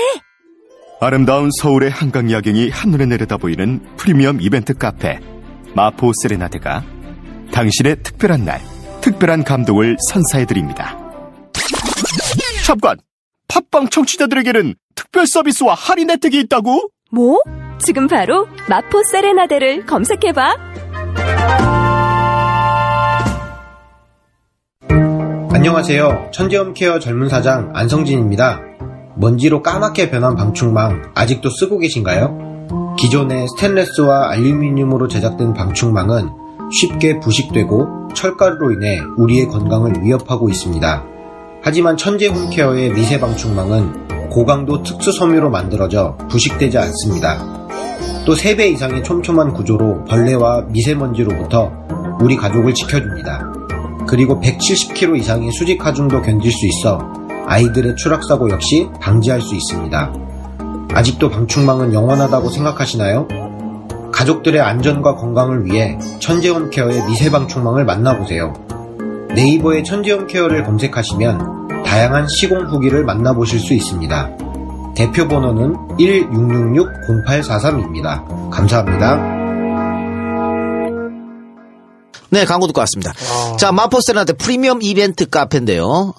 아름다운 서울의 한강 야경이 한눈에 내려다 보이는 프리미엄 이벤트 카페 마포 세레나데가 당신의 특별한 날, 특별한 감동을 선사해드립니다. 잠깐! 팟빵 청취자들에게는 특별 서비스와 할인 혜택이 있다고? 뭐? 지금 바로 마포 세레나데를 검색해봐. 안녕하세요. 천재홈케어 전문 사장 안성진입니다. 먼지로 까맣게 변한 방충망 아직도 쓰고 계신가요? 기존의 스테인레스와 알루미늄으로 제작된 방충망은 쉽게 부식되고 철가루로 인해 우리의 건강을 위협하고 있습니다. 하지만 천재홈케어의 미세 방충망은 고강도 특수 섬유로 만들어져 부식되지 않습니다. 또 3배 이상의 촘촘한 구조로 벌레와 미세먼지로부터 우리 가족을 지켜줍니다. 그리고 170kg 이상의 수직 하중도 견딜 수 있어 아이들의 추락사고 역시 방지할 수 있습니다. 아직도 방충망은 영원하다고 생각하시나요? 가족들의 안전과 건강을 위해 천재홈케어의 미세방충망을 만나보세요. 네이버에 천재홈케어를 검색하시면 다양한 시공 후기를 만나보실 수 있습니다. 대표 번호는 1666-0843입니다. 감사합니다. 네, 광고 듣고 왔습니다. 자, 마포세레나데 프리미엄 이벤트 카페인데요.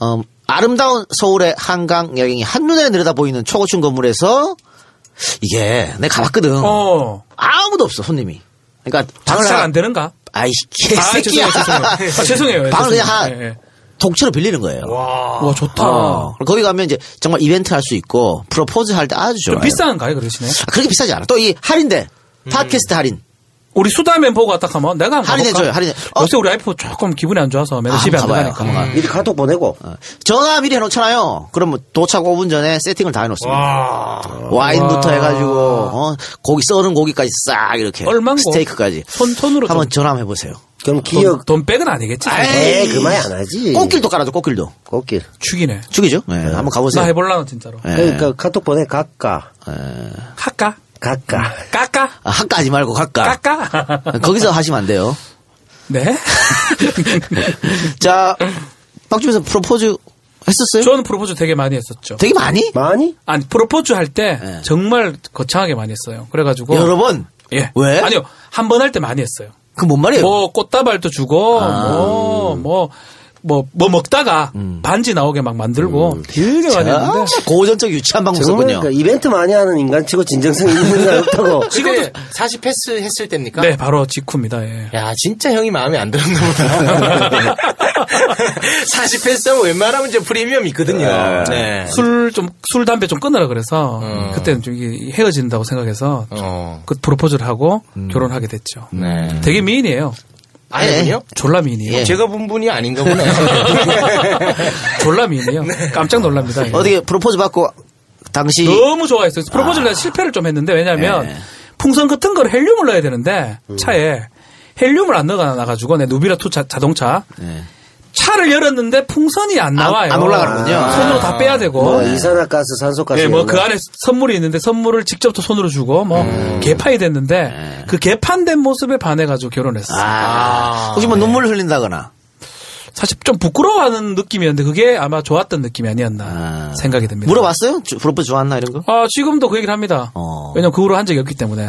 아름다운 서울의 한강 야경이 한눈에 내려다 보이는 초고층 건물에서 이게 내가 가봤거든. 아무도 없어, 손님이. 그러니까 방을 잘 안 되는가? 아이씨, 개새끼야. 죄송해요. 방을 그냥 독채로 빌리는 거예요. 와, 좋다. 거기 가면 이제 정말 이벤트 할 수 있고 프로포즈 할 때 아주 좋아요. 비싼가요, 그러시네? 그렇게 비싸지 않아. 또 이 할인돼. 팟캐스트 할인. 우리 수다맨 보고 왔다 하면 내가 한번 할인해줘요, 할인해. 요새 우리 와이프 조금 기분이 안 좋아서 맨날 집에 안 들어가니까. 미리 카톡 보내고. 전화 미리 해놓잖아요. 그러면 도착 5분 전에 세팅을 다 해놓습니다. 와인부터 해가지고, 고기, 썰은 고기까지 싹 이렇게. 얼만고? 스테이크까지. 손으로. 한번 전화 한번 해보세요. 그럼 기억. 돈 백은 아니겠지? 그 말 안 하지. 꽃길도 깔아줘, 꽃길도. 꽃길. 축이네. 축이죠? 네, 한번 가보세요. 나 해볼라는 진짜로. 네. 그러니까 카톡 보내, 각가. 할까? 각가. 까까? 학가 하지 말고 각가. 까까? 거기서 하시면 안 돼요. 네? 자, 박주민 선 프로포즈 했었어요? 저는 프로포즈 되게 많이 했었죠. 되게 많이? 많이? 아니, 프로포즈 할 때 네. 정말 거창하게 많이 했어요. 그래가지고. 여러 번? 예. 왜? 아니요. 한 번 할 때 많이 했어요. 그 뭔 말이에요? 뭐 꽃다발도 주고, 뭐 먹다가 반지 나오게 막 만들고 되게 많이 했는데. 고전적 유치한 방법 정말 썼군요. 그러니까 이벤트 많이 하는 인간치고 진정성 있는 건 없다고. 지금 40 패스 했을 때입니까? 네, 바로 직후입니다. 예. 야, 진짜 형이 마음에 안 들었나 보다. 40 패스하면 웬만하면 이제 프리미엄 있거든요. 네. 술, 담배 좀 끊으라 그래서 그때는 좀 헤어진다고 생각해서 그 프로포즈를 하고 결혼하게 됐죠. 네. 되게 미인이에요. 아니요? 졸라 미인이에요. 예. 제가 본 분이 아닌가 보네. 졸라 미인이에요. 깜짝 놀랍니다. 예. 어떻게 프로포즈 받고 당시 너무 좋아했어요. 프로포즈를 내가 실패를 좀 했는데 왜냐면 풍선 같은 걸 헬륨을 넣어야 되는데 차에 헬륨을 안 넣어놔가지고 내 누비라2 자동차 차를 열었는데 풍선이 안 나와요. 안 올라가는군요. 손으로 다 빼야 되고. 뭐 이산화가스, 산소가스. 네, 뭐 그 안에 선물이 있는데 선물을 직접 또 손으로 주고 뭐 개판이 됐는데 그 개판된 모습에 반해가지고 결혼했어요. 혹시 뭐 눈물을 흘린다거나. 사실 좀 부끄러워하는 느낌이었는데 그게 아마 좋았던 느낌이 아니었나 생각이 듭니다. 물어봤어요? 프로포즈 좋았나 이런 거? 지금도 그 얘기를 합니다. 왜냐면 그 후로 한 적이 없기 때문에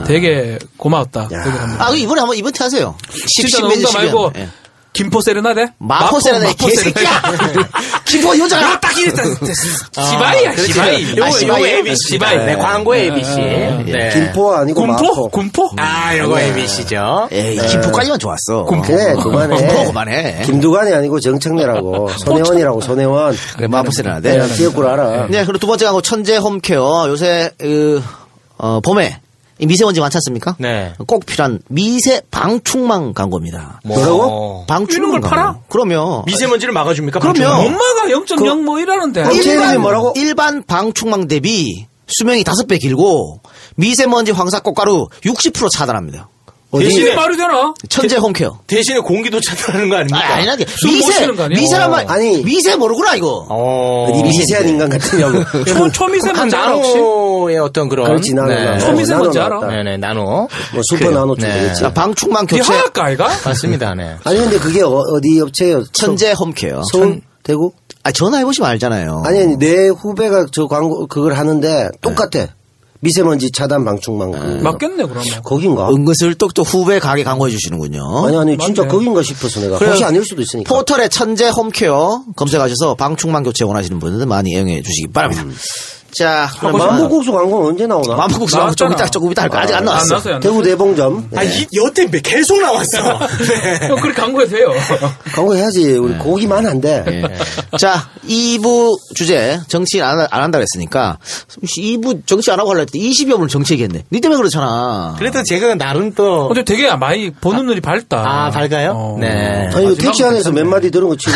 되게 고마웠다. 그 얘기를 합니다. 이번에 한번 이벤트 하세요. 진짜 농담 말고 예. 김포 세레나데? 마포 세레나데 개새끼야. 김포 여자가 딱 이랬다. 시바이야, 시바이. 요거 ABC. 시바이. 네, 광고 ABC. 네. 김포 아니고 마포. 군포? 요거 ABC죠. 김포까지만 좋았어. 그래, 그만해. 김포 그만해. 김두관이 아니고 정청래라고. 손혜원이라고, 손혜원. 그래, 마포 세레나데. 지역구를 알아. 네, 그리고 두 번째 광고 천재 홈케어. 요새 봄에 이 미세먼지 많지 않습니까? 네. 꼭 필요한 미세 방충망 광고입니다. 뭐라고? 방충망 이런 걸 팔아? 광고. 그럼요. 미세먼지를 막아줍니까? 그럼요. 엄마가 0.0 뭐 이러는데. 이름이 뭐라고? 일반 방충망 대비 수명이 5배 길고 미세먼지 황사 꽃가루 60% 차단합니다. 대신에 말이 되나? 천재 홈케어. 대신에 공기도 차단하는 거 아닙니까? 아니라게 술 못 쉬는 거 아니야? 미세란 말 아니. 미세 모르구나 이거. 어디 미세한 인간 같으냐고. 초미세먼지 알아 혹시? 나노의 어떤 그런. 그렇지, 나노. 초미세먼지 알아? 네네, 나노. 뭐 슈퍼 나노 쪽 네. 되겠지. 자, 방충망 네 교체 화학가 아이가? 맞습니다, 네. 아니, 근데 그게 어디 업체예요? 천재 홈케어. 서울? 대구? 전화해보시면 알잖아요. 아니, 내 후배가 저 광고, 그걸 하는데 똑같아. 미세먼지 차단 방충망. 맞겠네 그러면. 거긴가? 은근슬쩍 또 후배 가게 광고해 주시는군요. 아니, 진짜 맞네. 거긴가 싶어서 내가. 그래요. 혹시 아닐 수도 있으니까. 포털에 천재 홈케어 검색하셔서 방충망 교체 원하시는 분들 많이 이용해 주시기 바랍니다. 자, 만보국수 광고는 언제 나오나? 만보국수 조금 이따 할 거 아직 안 나왔어. 안 나왔어요. 대구 대봉점. 여태 계속 나왔어. 형 그렇게 광고해도 돼요. 광고해야지. 우리 고기만 한데. 자, 2부 주제 정치 안 한다고 했으니까 2부 정치 안 하고 하려 했더니 20여 분을 정치 얘기했네. 니 때문에 그렇잖아. 그래도 제가 나름 또. 어제 되게 많이 보는 눈이 밝다. 밝아요? 네. 아니, 택시 안에서 몇 마디 들은 거 치고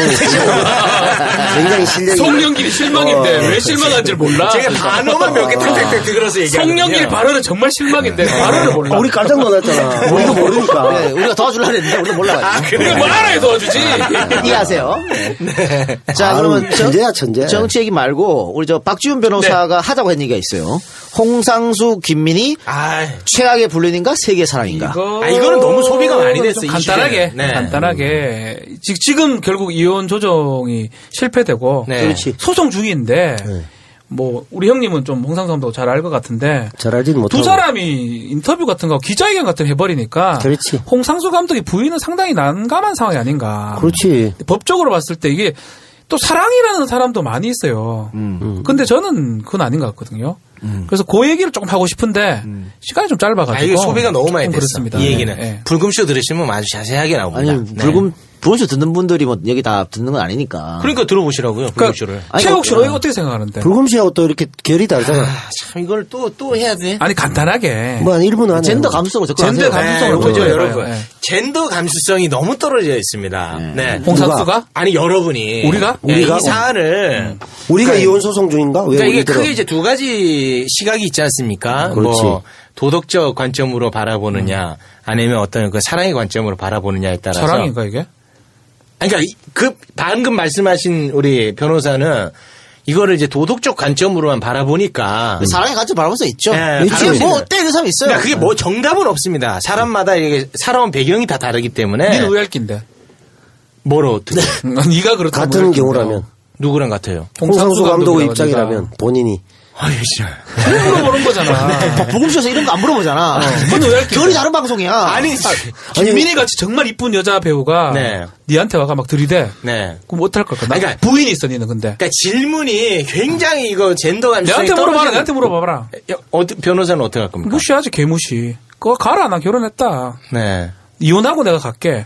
굉장히 실력이. 송영길이 실망인데 왜 실망한지를 몰라. 제가 단어만 몇 개 탁탁탁 들어서 얘기하거든요. 송영길 발언은 정말 실망인데 발언을 몰라. 우리 깜짝 놀랐잖아. 우리도 모르니까. 네, 우리가 도와주려고 했는데 우리도 몰라가지고. 우리가 뭘 알아야 도와주지. 이해하세요. 네. 자, 그러면 천재야, 천재. 정치 얘기 말고 우리 저 박지훈 변호사가 하자고 한 얘기가 있어요. 홍상수, 김민희 최악의 불륜인가 세계의 사랑인가. 이거는 너무 소비가 많이 됐어. 좀 간단하게 지금 결국 이혼 조정이 실패되고 네. 그렇지. 소송 중인데 뭐 우리 형님은 좀 홍상수 감독 잘 알 것 같은데 잘 알지는 못하고. 두 사람이 인터뷰 같은 거 기자회견 같은 거 해버리니까 그렇지. 홍상수 감독의 부인은 상당히 난감한 상황이 아닌가. 그렇지. 법적으로 봤을 때 이게 또 사랑이라는 사람도 많이 있어요. 근데 저는 그건 아닌 것 같거든요. 그래서 그 얘기를 조금 하고 싶은데 시간이 좀 짧아가지고. 이게 소비가 너무 많이 됐어. 그렇습니다. 이 얘기는. 네. 불금쇼 들으시면 아주 자세하게 나옵니다. 아니, 불금쇼 듣는 분들이 뭐 여기 다 듣는 건 아니니까. 그러니까 들어보시라고요, 불금쇼를. 최욱 씨는 어떻게 생각하는데? 불금쇼하고 또 이렇게 결이 다르잖아. 참, 이걸 또 해야 돼. 아니 간단하게. 뭐 한 1분 안에. 젠더 감수성을 접근하세요. 젠더 감수성을 보죠, 보여줘요. 여러분. 네. 젠더 감수성이 너무 떨어져 있습니다. 네. 홍상수가? 아니, 여러분이. 우리가? 이 사안을. 우리가 이혼 소송 중인가? 왜 그러니까 이게 우리들은? 크게 이제 두 가지 시각이 있지 않습니까? 그렇지. 뭐 도덕적 관점으로 바라보느냐, 아니면 어떤 그 사랑의 관점으로 바라보느냐에 따라서. 사랑인가 이게? 그러니까 그 방금 말씀하신 우리 변호사는 이거를 이제 도덕적 관점으로만 바라보니까. 사랑의 관점 바라볼 수 있죠. 네, 이게 뭐 어때 이런 사람이 있어요. 그러니까 그게 뭐 정답은 없습니다. 사람마다 이게 살아온 배경이 다 다르기 때문에. 니는 왜 할긴데? 뭐로 어떻게? 네가 그렇다. 같은 경우라면. 누구랑 같아요? 홍상수 감독의 입장이라면 본인이. 아유, 진짜. 물어보는 거잖아. 불금쇼에서 이런 거 안 물어보잖아. 너는 왜 할긴데? 결이 다른 방송이야. 아니, 김민희 같이 정말 이쁜 여자 배우가 네. 니한테 와가 막 들이대. 네. 그럼 어떡할 걸까? 나 그러니까- 부인이 있어 니는 근데. 그러니까 질문이 굉장히 이거 젠더 감수성이 내한테 물어봐라. 떨어지는- 내한테 물어봐봐라. 변호사는 어떻게 할 겁니까? 무시하지 개무시. 그거 가라. 나 결혼했다. 네. 이혼하고 내가 갈게.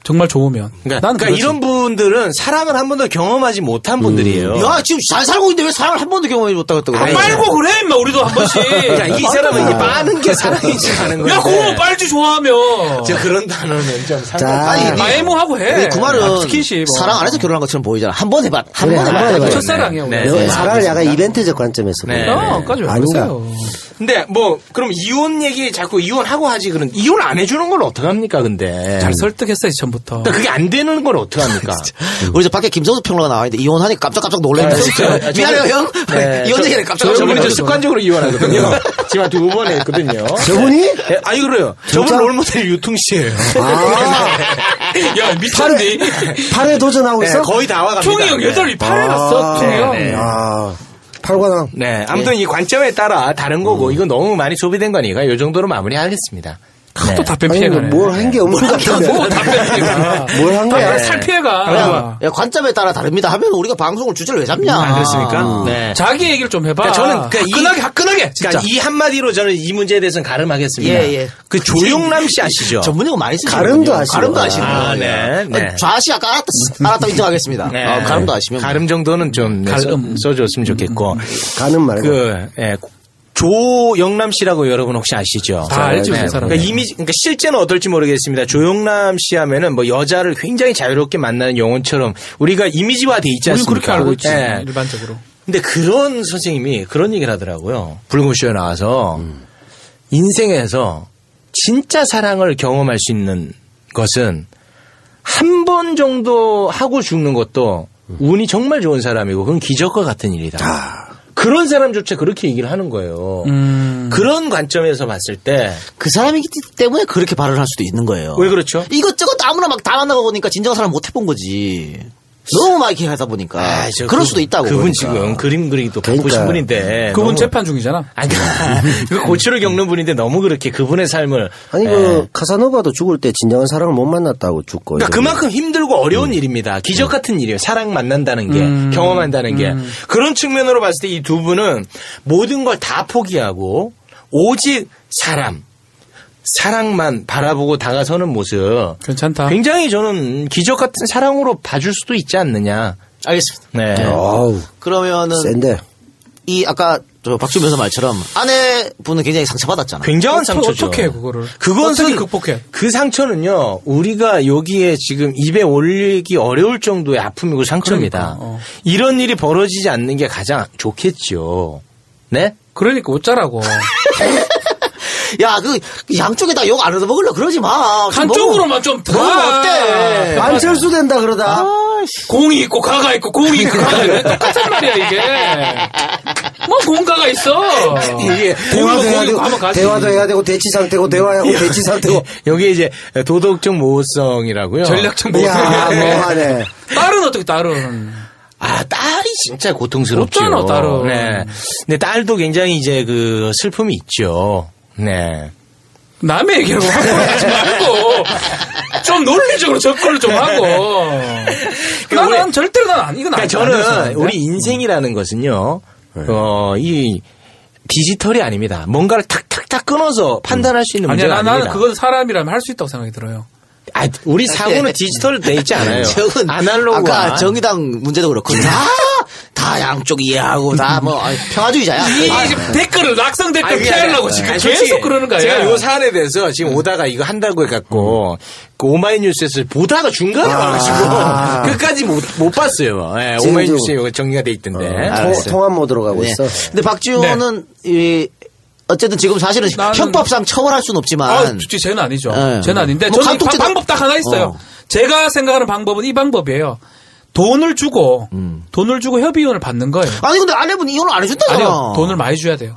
정말 좋으면. 그러니까, 난 그렇지. 이런 분들은 사랑을 한 번도 경험하지 못한 분들이에요. 야, 지금 잘 살고 있는데 왜 사랑을 한 번도 경험해 못다고 했다고. 아, 빨고 그래 임마 우리도 한 번씩. 그러니까 이 사람은 이게 빠는 게 사랑이지 않은 건데. 야 그거 빨지 좋아하면. 저 그런 단어는 좀 자, 상관. 마에모하고 해. 그 말은 스킨십. 사랑 안 해서 결혼한 것처럼 보이잖아. 한 번 해봐. 한 그래, 번 한번 해봐. 해봐요. 첫사랑이야. 우리. 네. 사랑을 약간 이벤트적 관점에서. 네. 보면. 까지 왜 아닌가? 그러세요? 근데 뭐 그럼 이혼 얘기 자꾸 이혼하고 하지 그런 이혼 안 해주는 건 어떡합니까 근데. 잘 설득했어요 처음부터. 그러니까 그게 안 되는 건 어떡합니까? 우리 저 밖에 김성수 평론가 나와 있는데 이혼하니까 깜짝깜짝 놀랐는데. 진짜. 미안해요, 형. 네. 이혼 얘기는 깜짝 저분이 놀랐어요. 저 습관적으로 이혼하거든요. 지금 2번 했거든요. 저분이? 네, 아니 그래요. 저분 롤모델 유통씨예요. 야, 미쳤니? 8회 도전하고 있어? 거의 다 와갑니다. 총이 형 8위 8회 갔어, 총이 형. 네. 아, 8관왕. 네, 아무튼 이 관점에 따라 다른 거고 이건 너무 많이 소비된 거니까 이 정도로 마무리하겠습니다. 또 답변 아니, 피해가네. 뭘 한 게 없는 것 같은데. 뭐 답변 피해가. 뭘 한 거야? 살 피해가. 야, 관점에 따라 다릅니다 하면 우리가 방송을 주제를 왜 잡냐. 아, 그렇습니까? 네. 자기 얘기를 좀 해봐. 그러니까 저는 화끈하게, 진짜. 그러니까 이 한마디로 저는 이 문제에 대해서는 가름하겠습니다. 예. 그 조용남 씨 아시죠? 전문용어 많이 쓰시죠. 가름도 아시고. 가름도 아시고. 아, 네. 좌씨 아까 알았다 인정하겠습니다. 네. 가름도 아시면. 가름 정도는 좀 써줬으면 좋겠고. 가는 말고. 조영남 씨라고 여러분 혹시 아시죠? 다 알죠, 그 사람. 그러니까 실제는 어떨지 모르겠습니다. 조영남 씨 하면은 뭐 여자를 굉장히 자유롭게 만나는 영혼처럼 우리가 이미지화 돼 있지 우리 않습니까? 그렇게 알고 있지, 네. 일반적으로. 근데 그런 선생님이 그런 얘기를 하더라고요. 불금쇼에 나와서 인생에서 진짜 사랑을 경험할 수 있는 것은 한 번 정도 하고 죽는 것도 운이 정말 좋은 사람이고 그건 기적과 같은 일이다. 그런 사람조차 그렇게 얘기를 하는 거예요. 그런 관점에서 봤을 때 그 사람이기 때문에 그렇게 발언을 할 수도 있는 거예요. 왜 그렇죠? 이것저것 아무나 막 다 만나고 보니까 진정한 사람 못 해본 거지. 너무 막 이렇게 하다 보니까. 그럴 수도 있다고. 그분 그러니까. 지금 그림 그리기도 그러니까. 바쁘신 분인데. 그분 너무- 재판 중이잖아. 아니, 그 고초를 겪는 분인데 너무 그렇게 그분의 삶을. 아니, 예. 카사노바도 죽을 때 진정한 사랑을 못 만났다고 죽고. 그러니까 그만큼 힘들고 어려운 일입니다. 기적 같은 일이에요. 사랑 만난다는 게, 경험한다는 게. 그런 측면으로 봤을 때 이 두 분은 모든 걸 다 포기하고 오직 사랑만 바라보고 다가서는 모습. 괜찮다. 굉장히 저는 기적 같은 사랑으로 봐줄 수도 있지 않느냐. 알겠습니다. 네. 어우, 그러면은 센데. 이 아까 저 박준 변호사 말처럼 아내분은 굉장히 상처받았잖아요. 굉장한 상처죠. 어떻게 해, 그거를? 그것은 어떻게 극복해? 그 상처는요, 우리가 여기에 지금 입에 올리기 어려울 정도의 아픔이고 상처입니다. 그러니까, 이런 일이 벌어지지 않는 게 가장 좋겠죠. 네? 그러니까 어쩌라고. 야, 그 양쪽에다 욕 안 얻어먹으려 그러지 마. 좀 한쪽으로만 좀 더. 먹으면 어때? 안철수 된다 그러다. 공이 있고 가가 있고 공이 있고 가가 있고 똑같은 말이야 이게. 뭐 공가가 있어. 이게 대화도 해야 되고, 하면 가지. 대화도 해야 되고, 대치 상태고, 대화하고 대치 상태고. 여기 이제 도덕적 모호성이라고요. 전략적 이야, 모습. 뭐하네. 딸은 어떻게 딸은? 아, 딸이 진짜 고통스럽죠. 없잖아, 딸은. 네. 근데 딸도 굉장히 이제 그 슬픔이 있죠. 네. 남의 얘기를 함부로 하지 말고 좀 논리적으로 접근을 좀 하고. 나는 절대로 이건 그러니까 안 저는 우리 인생이라는 것은요, 이 디지털이 아닙니다. 뭔가를 탁탁탁 끊어서 판단할 수 있는 문제가 아니야, 아닙니다. 나는 그건 사람이라면 할 수 있다고 생각이 들어요. 아, 우리 사고는 디지털로 돼 있지 않아요. 저건 아날로그와. 아까 정의당 문제도 그렇고 다 양쪽 이해하고 다 뭐 평화주의자야. 이 댓글을 낙성 댓글 아니, 피하려고 아니, 지금 아니, 계속 솔직히 그러는 거야. 제가 요 사안에 대해서 지금 오다가 이거 한다고 해갖고 그 오마이뉴스에서 보다가 중간에 와가지고 끝까지 못 봤어요. 네, 지금 오마이뉴스에 이거 정리가 돼 있던데. 통합 모드로 가고 네. 있어. 근데 박지원은 이 어쨌든 지금 사실은 나는- 형법상 처벌할 수는 없지만 쟤는 아니죠. 네. 쟤는 아닌데 뭐 저는 감독제도- 방법 딱 하나 있어요. 제가 생각하는 방법은 이 방법이에요. 돈을 주고 협의원을 받는 거예요. 아니 근데 아내분 이혼을 안 해준다잖아. 아니요, 돈을 많이 줘야 돼요.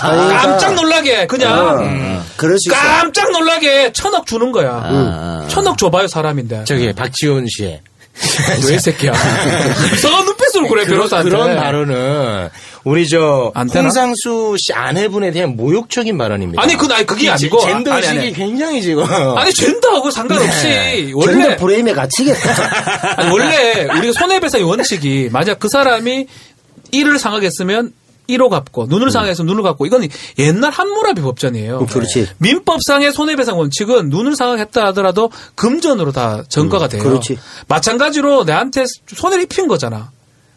깜짝 놀라게 그냥 그럴 수 있어. 깜짝 놀라게 1,000억 주는 거야. 1,000억 줘봐요 사람인데. 저기 박지원 씨의 왜 이 새끼야? 이상한 눈빛으로 그래 변호사한테. 그런 발언은 우리 안 되나? 홍상수 씨 아내분에 대한 모욕적인 발언입니다. 아니 그게 아니고 젠더 아니, 의식이 아니. 굉장히 지금 아니 젠더하고 상관없이 젠더 원래 프레임에 갇히겠다. 아니, 원래 우리가 손해배상의 원칙이 만약 그 사람이 이를 상하게 했으면 1호 갚고 눈을 상하게 눈을 갚고 이건 옛날 함무라비 법전이에요. 그렇지. 민법상의 손해배상 원칙은 눈을 상하겠다 하더라도 금전으로 다 전가가 돼요. 그렇지. 마찬가지로 내한테 손해를 입힌 거잖아.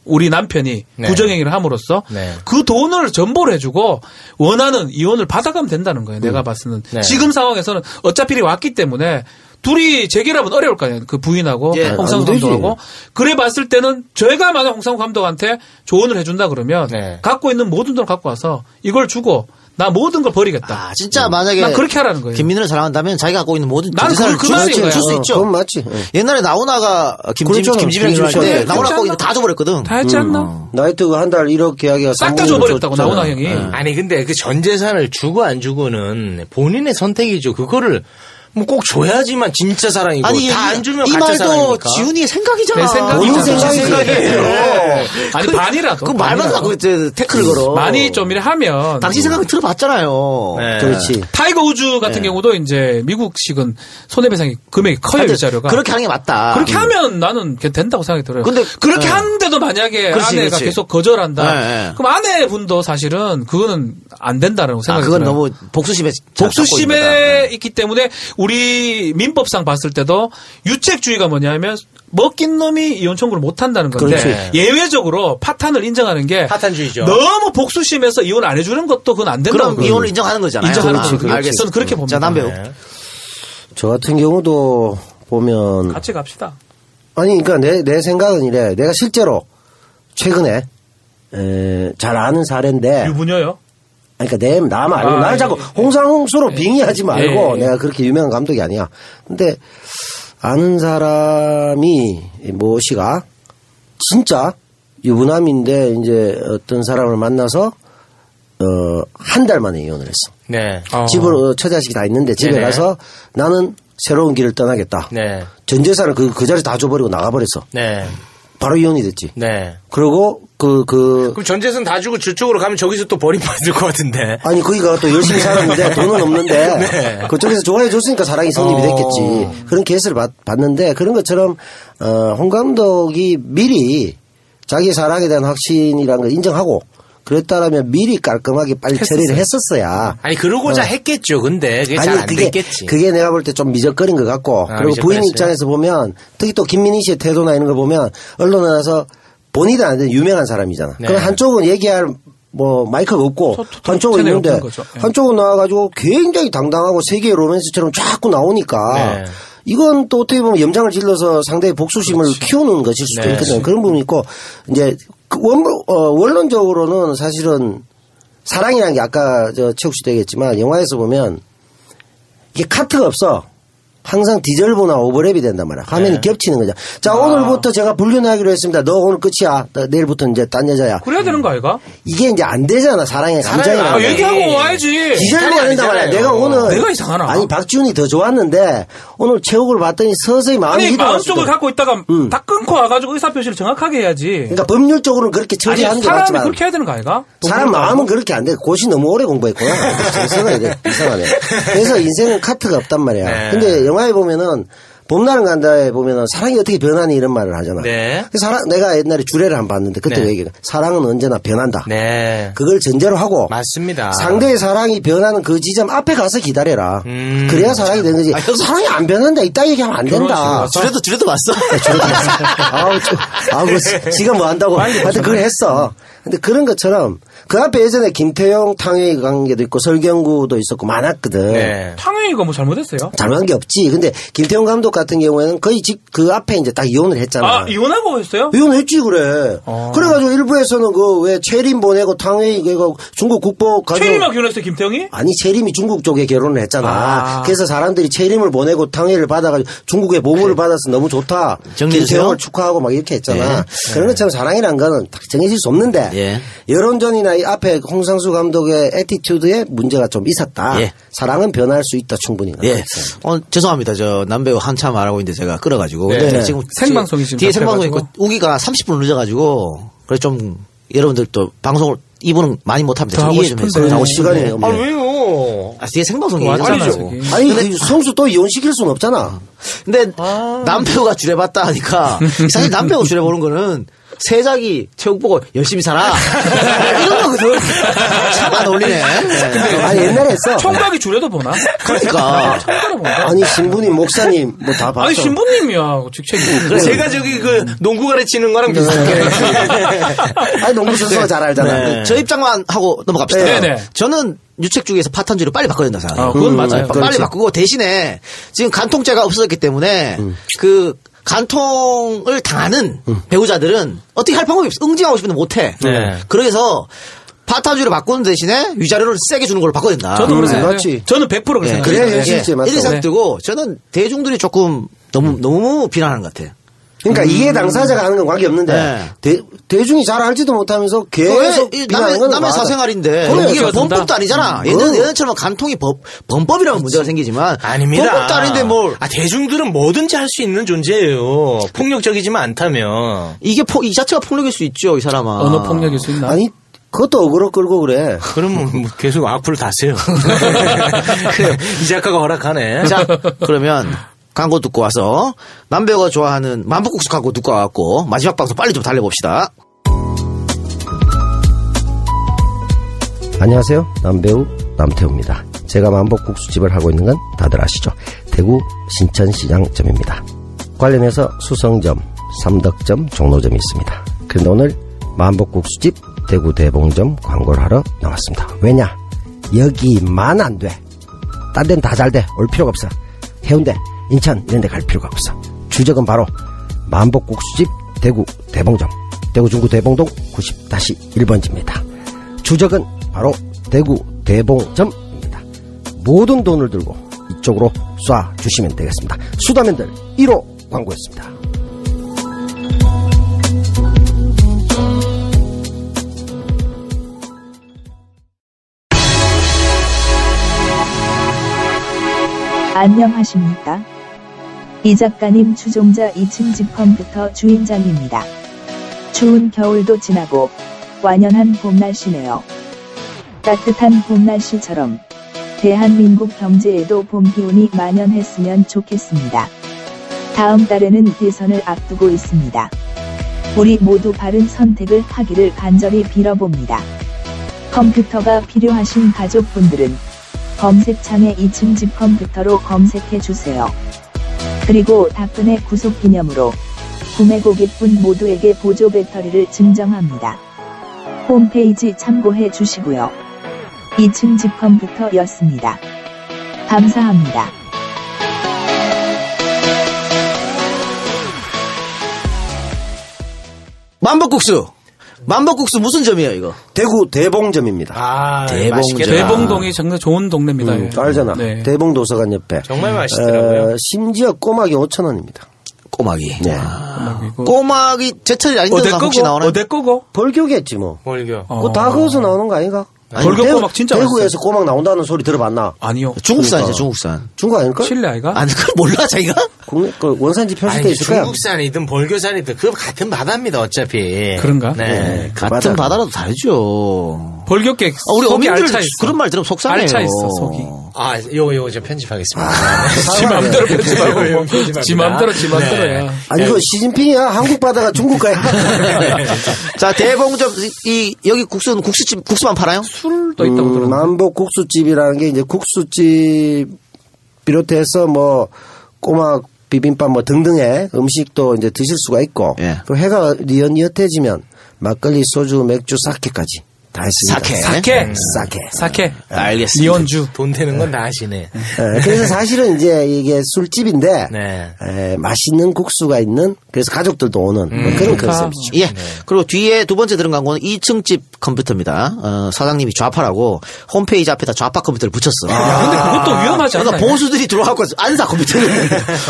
우리 남편이 네. 부정행위를 함으로써 네. 그 돈을 전보를 해주고 원하는 이혼을 받아가면 된다는 거예요. 내가 봤을 때는. 네. 지금 상황에서는 어차피 왔기 때문에 둘이 재결합은 어려울 거 아니에요. 그 부인하고 예, 홍상우 안 되지. 감독하고. 그래 봤을 때는 저희가 만약 홍상우 감독한테 조언을 해준다 그러면 네. 갖고 있는 모든 돈을 갖고 와서 이걸 주고 나 모든 걸 버리겠다. 아 진짜 만약에 난 그렇게 하라는 거예요. 김민희를 사랑한다면 자기가 갖고 있는 모든 나는 재산을 그 말인 거야. 줄 수 있죠. 그건 맞지. 옛날에 나훈아가 그렇잖아. 김지명 할 때 그렇죠. 나훈아 갖고 그렇지 있는 거 다 줘버렸거든. 다 했지 않나? 나이트가 한 달 1억 계약이가 싹 다 줘버렸다고 나훈아 형이. 아니 근데 그 전 재산을 주고 안 주고는 본인의 선택이죠. 그거를 뭐 꼭 줘야지만 진짜 사랑이고 아니 다 안 주면 이 가짜 말도 사랑입니까? 지훈이의 생각이잖아. 내 생각이죠. 본인 생각이에요. 아니 반이라도. 그 말만 반이라도. 하고 태클을 걸어. 많이 좀 이래 하면. 당신 생각을 들어봤잖아요. 네. 그렇지. 타이거 우즈 같은 경우도 이제 미국식은 손해배상이 금액이 커요, 하여튼 위자료가. 그렇게 하는 게 맞다. 그렇게 하면 나는 된다고 생각이 들어요. 근데 그렇게 네. 하는데도 만약에 그렇지, 아내가 그렇지. 계속 거절한다. 네, 네. 그럼 아내분도 사실은 그거는 안 된다라고 생각이 그건 들어요. 너무 복수심에 복수심에 있기 때문에 우리 민법상 봤을 때도 유책주의가 뭐냐면 먹긴 놈이 이혼 청구를 못 한다는 건데 그렇지. 예외적으로 파탄을 인정하는 게 파탄주의죠. 너무 복수심에서 이혼 안 해주는 것도 그건 안 된다고. 그럼 이혼을 인정하는 거잖아요. 인정하는 그렇지, 거거든요. 알겠어. 저는 그렇게 봅니다. 자, 남배우. 네. 저 같은 경우도 보면 같이 갑시다. 아니 그러니까 내 생각은 이래. 내가 실제로 최근에 잘 아는 사례인데 유부녀요? 그러니까 나 말고 아, 나를 자꾸 예. 홍상홍수로 빙의하지 말고 예. 내가 그렇게 유명한 감독이 아니야. 근데 아는 사람이 무엇이가 진짜 유부남인데 이제 어떤 사람을 만나서 한 달 만에 이혼을 했어. 네. 집으로 처자식이 다 있는데 집에 네네. 가서 나는 새로운 길을 떠나겠다. 네. 전 재산을 그 자리 다 줘버리고 나가버렸어. 네. 바로 이혼이 됐지. 네. 그리고 그럼 전재산 다 주고 저쪽으로 가면 저기서 또 버림받을 것 같은데. 아니 거기가 또 열심히 살았는데 돈은 없는데 네. 그쪽에서 좋아해 줬으니까 사랑이 성립이 됐겠지. 그런 케이스를 봤는데 그런 것처럼 홍 감독이 미리 자기 사랑에 대한 확신이라는 걸 인정하고 그랬다라면 미리 깔끔하게 빨리 처리를 했었어야. 아니 그러고자 했겠죠. 근데 그게 잘 안 됐겠지. 그게 내가 볼 때 좀 미적거린 것 같고 그리고 부인 미적거렸어요? 입장에서 보면 특히 또 김민희 씨의 태도나 이런 걸 보면 언론에 나서 본인은 안 되는 유명한 사람이잖아. 네. 그럼 한쪽은 얘기할 마이크가 없고 한쪽은 채널이 있는데 없는 거죠. 예. 한쪽은 나와가지고 굉장히 당당하고 세계의 로맨스처럼 자꾸 나오니까 네. 이건 또 어떻게 보면 염장을 질러서 상대의 복수심을 키우는 것일 수도 네. 있거든. 그런 부분이 있고 이제 원론적으로는 사실은 사랑이라는 게 아까 최욱 씨도 얘기했지만 영화에서 보면 이게 카트가 없어. 항상 디젤보나 오버랩이 된단 말이야. 화면이 겹치는 거죠. 자, 오늘부터 제가 불륜하기로 했습니다. 너 오늘 끝이야. 내일부터 이제 딴 여자야. 그래야 되는 거 아이가? 이게 이제 안 되잖아. 사랑의 감정이라는 게. 얘기하고 와야지. 디젤보가 된단 말이야. 내가 오늘. 내가 이상하나? 아니, 박지훈이 더 좋았는데 오늘 최욱을 봤더니 서서히 마음이 아니 희동할 마음속을 수도. 갖고 있다가 다 끊고 와가지고 의사표시를 정확하게 해야지. 그러니까 법률적으로는 그렇게 아니 처리하는 게 사람이 맞지만. 그렇게 해야 되는 거 아이가? 사람 마음은 그렇게 안 돼. 고시 너무 오래 공부했구나. 정서가 이상하네. 그래서 인생은 카트가 없단 말이야. 네. 근데 영화에 보면은 봄날은 간다에 보면은 사랑이 어떻게 변하니 이런 말을 하잖아. 네. 내가 옛날에 주례를 한번 봤는데 그때 네. 얘기해. 사랑은 언제나 변한다. 네. 그걸 전제로 하고 맞습니다. 상대의 사랑이 변하는 그 지점 앞에 가서 기다려라. 그래야 사랑이 되는 거지. 사랑이 안 변한다. 이따 얘기하면 안 된다. 주례도 봤어. 그 지가 뭐 한다고. 하여튼 그걸 했어. 근데 그런 것처럼 그 앞에 예전에 김태용 탕웨이 관계도 있고 설경구도 있었고 많았거든. 네. 탕웨이가 뭐 잘못했어요? 잘못한 게 없지. 근데 김태용 감독 같은 경우에는 거의 그 앞에 이제 딱 이혼을 했잖아. 아 이혼하고 했어요? 이혼했지 그래. 그래가지고 일부에서는 그 왜 채림 보내고 탕웨이 그 중국 국보 가지고 최일막 결혼했어요 김태형이? 아니 채림이 중국 쪽에 결혼을 했잖아. 그래서 사람들이 채림을 보내고 탕웨이를 받아가지고 중국의 보물을 받아서 너무 좋다. 정리해주세요. 김태형을 축하하고 막 이렇게 했잖아. 그런 것처럼 사랑이란 거는 딱 정해질 수 없는데 예. 여론전이나 이 앞에 홍상수 감독의 애티튜드에 문제가 좀 있었다. 예. 사랑은 변할 수 있다 충분히. 예. 죄송합니다. 저 남배우 한참 말하고 있는데 제가 끌어가지고. 네. 근데 네. 지금 생방송이 지금 뒤에 생방송 있고 잡혀가지고. 우기가 30분 늦어가지고 그래 좀 여러분들 또 방송을 이분은 많이 못합니다. 더 좀 하고 이해 좀 싶은데. 해주세요. 더 하고 시간이 아 왜요? 뒤에 생방송이 왔잖아요, 있잖아요. 저기. 아니 그 성수 또 이혼시킬 수는 없잖아. 근데 남배우가 주례봤다 하니까 사실 남배우 주례보는 거는 세작이 체육 보고 열심히 살아 이런 거거든. 참 안 어울리네. 아니 옛날에 했어. 총각이 주례도 보나? 그러니까 총각을 본다. 아니 신부님 목사님 뭐 다 봤어. 아니 신부님이야 직책이. 제가 저기 그 농구 가르치는 거랑 비슷하게. 아니 농구 선수가 잘 알잖아. 네. 저 입장만 하고 넘어갑시다. 네네. 저는 유책주의에서 파탄주의를 빨리 바꿔야 된다 생각해요. 그건 맞아요. 빨리 그렇지. 바꾸고 대신에 지금 간통죄가 없어졌기 때문에 그 간통을 당하는 배우자들은 어떻게 할 방법이 없어. 응징하고 싶은데 못해. 네. 그래서 파탄주의를 바꾸는 대신에 위자료를 세게 주는 걸로 바꿔야 된다. 저도 그렇게 생각해요. 맞지. 저는 100% 그렇게 예, 생각해요. 그래야 현실이지, 맞다. 이렇게 생각 네. 들고 저는 대중들이 조금 너무 비난하는 것 같아요. 그러니까 이해 당사자가 하는 건 관계없는데 대중이 잘 알지도 못하면서 계속 비난하는 건 남의 사생활인데 이게 범법도 아니잖아. 예전처럼 간통이 범법이라면 문제가 생기지만 아닙니다. 범법도 아닌데 뭘. 대중들은 뭐든지 할 수 있는 존재예요. 폭력적이지만 않다면. 이게 이 자체가 폭력일 수 있죠, 이 사람아. 언어 폭력일 수 있나? 아니 그것도 어그로 끌고 그래. 그러면 뭐 계속 악플을 다세요. 그래, 이 작가가 허락하네. 자, 그러면 광고 듣고 와서 남배우가 좋아하는 만복국수 광고 듣고 와갖고 마지막 방송 빨리 좀 달려봅시다. 안녕하세요. 남배우 남태우입니다. 제가 만복국수집을 하고 있는 건 다들 아시죠? 대구 신천시장점입니다. 관련해서 수성점, 삼덕점, 종로점이 있습니다. 그런데 오늘 만복국수집 대구 대봉점 광고를 하러 나왔습니다. 왜냐? 여기만 안 돼. 딴 데는 다 잘 돼. 올 필요가 없어. 해운대, 인천 이런 데 갈 필요가 없어. 주적은 바로 만복국수집 대구 대봉점. 대구 중구 대봉동 90-1번지입니다. 주적은 바로 대구 대봉점입니다. 모든 돈을 들고 이쪽으로 쏴주시면 되겠습니다. 수다맨들 1호 광고였습니다. 안녕하십니까? 이 작가님 추종자 2층 집 컴퓨터 주인장입니다. 추운 겨울도 지나고 완연한 봄 날씨네요. 따뜻한 봄 날씨처럼 대한민국 경제에도 봄 기운이 만연했으면 좋겠습니다. 다음 달에는 대선을 앞두고 있습니다. 우리 모두 바른 선택을 하기를 간절히 빌어봅니다. 컴퓨터가 필요하신 가족분들은 검색창에 2층 집 컴퓨터로 검색해주세요. 그리고 답변의 구속 기념으로 구매 고객분 모두에게 보조 배터리를 증정합니다. 홈페이지 참고해 주시고요. 2층 집 컴퓨터였습니다. 감사합니다. 만복국수 무슨 점이에요, 이거? 대구 대봉점입니다. 아, 대봉점. 대봉동이 정말 좋은 동네입니다. 알잖아. 네. 대봉도서관 옆에. 정말 맛있더라고요. 심지어 꼬막이 5,000원입니다. 꼬막이. 네. 꼬막이 제철이 아닌데 혹시 나오나? 어디 거고? 벌교겠지 뭐. 벌교. 그거 다 거기서 나오는 거 아닌가? 벌교 꼬막 진짜 대구에서 꼬막 나온다는 소리 들어봤나? 아니요. 중국산이죠, 중국산. 중국 아닐까? 칠레 아이가? 아니, 그걸 몰라, 자기가? 국내 그 원산지 표시돼 있을 거야. 중국산이든 벌교산이든 그거 같은 바다입니다, 어차피. 그런가? 네. 같은 바다라도 다르죠. 벌교께 우리 속이 어민들 알차 있어. 그런 말 들으면 속상해요. 알차 있어, 속이. 아, 요거 저 편집하겠습니다. 지 맘대로 편집하고. 편집합니다. 지 맘대로야. 아니 그 시진핑이야? 한국 바다가 중국 가야? 자, 대봉점, 여기 국수는 국수만 팔아요? 술도 있다고 들었는데. 만복 국수집이라는 게 이제 국수집 비롯해서 뭐 꼬막 비빔밥 뭐 등등의 음식도 이제 드실 수가 있고 예. 또 해가 니엇니엇해지면 막걸리, 소주, 맥주, 사케까지 다 했습니다. 사케. 알겠습니다. 니온주. 돈 되는 건 다 하시네. 예, 그래서 사실은 이제 이게 술집인데 네. 맛있는 국수가 있는 그래서 가족들도 오는 뭐 그런 컨셉이죠. 예. 그리고 뒤에 두 번째 들은 광고는 2층 집 컴퓨터입니다. 사장님이 좌파라고 홈페이지 앞에다 좌파 컴퓨터를 붙였어. 야, 근데 그것도 위험하지 않나요? 그러니까 보수들이 들어와서 안 사 컴퓨터를.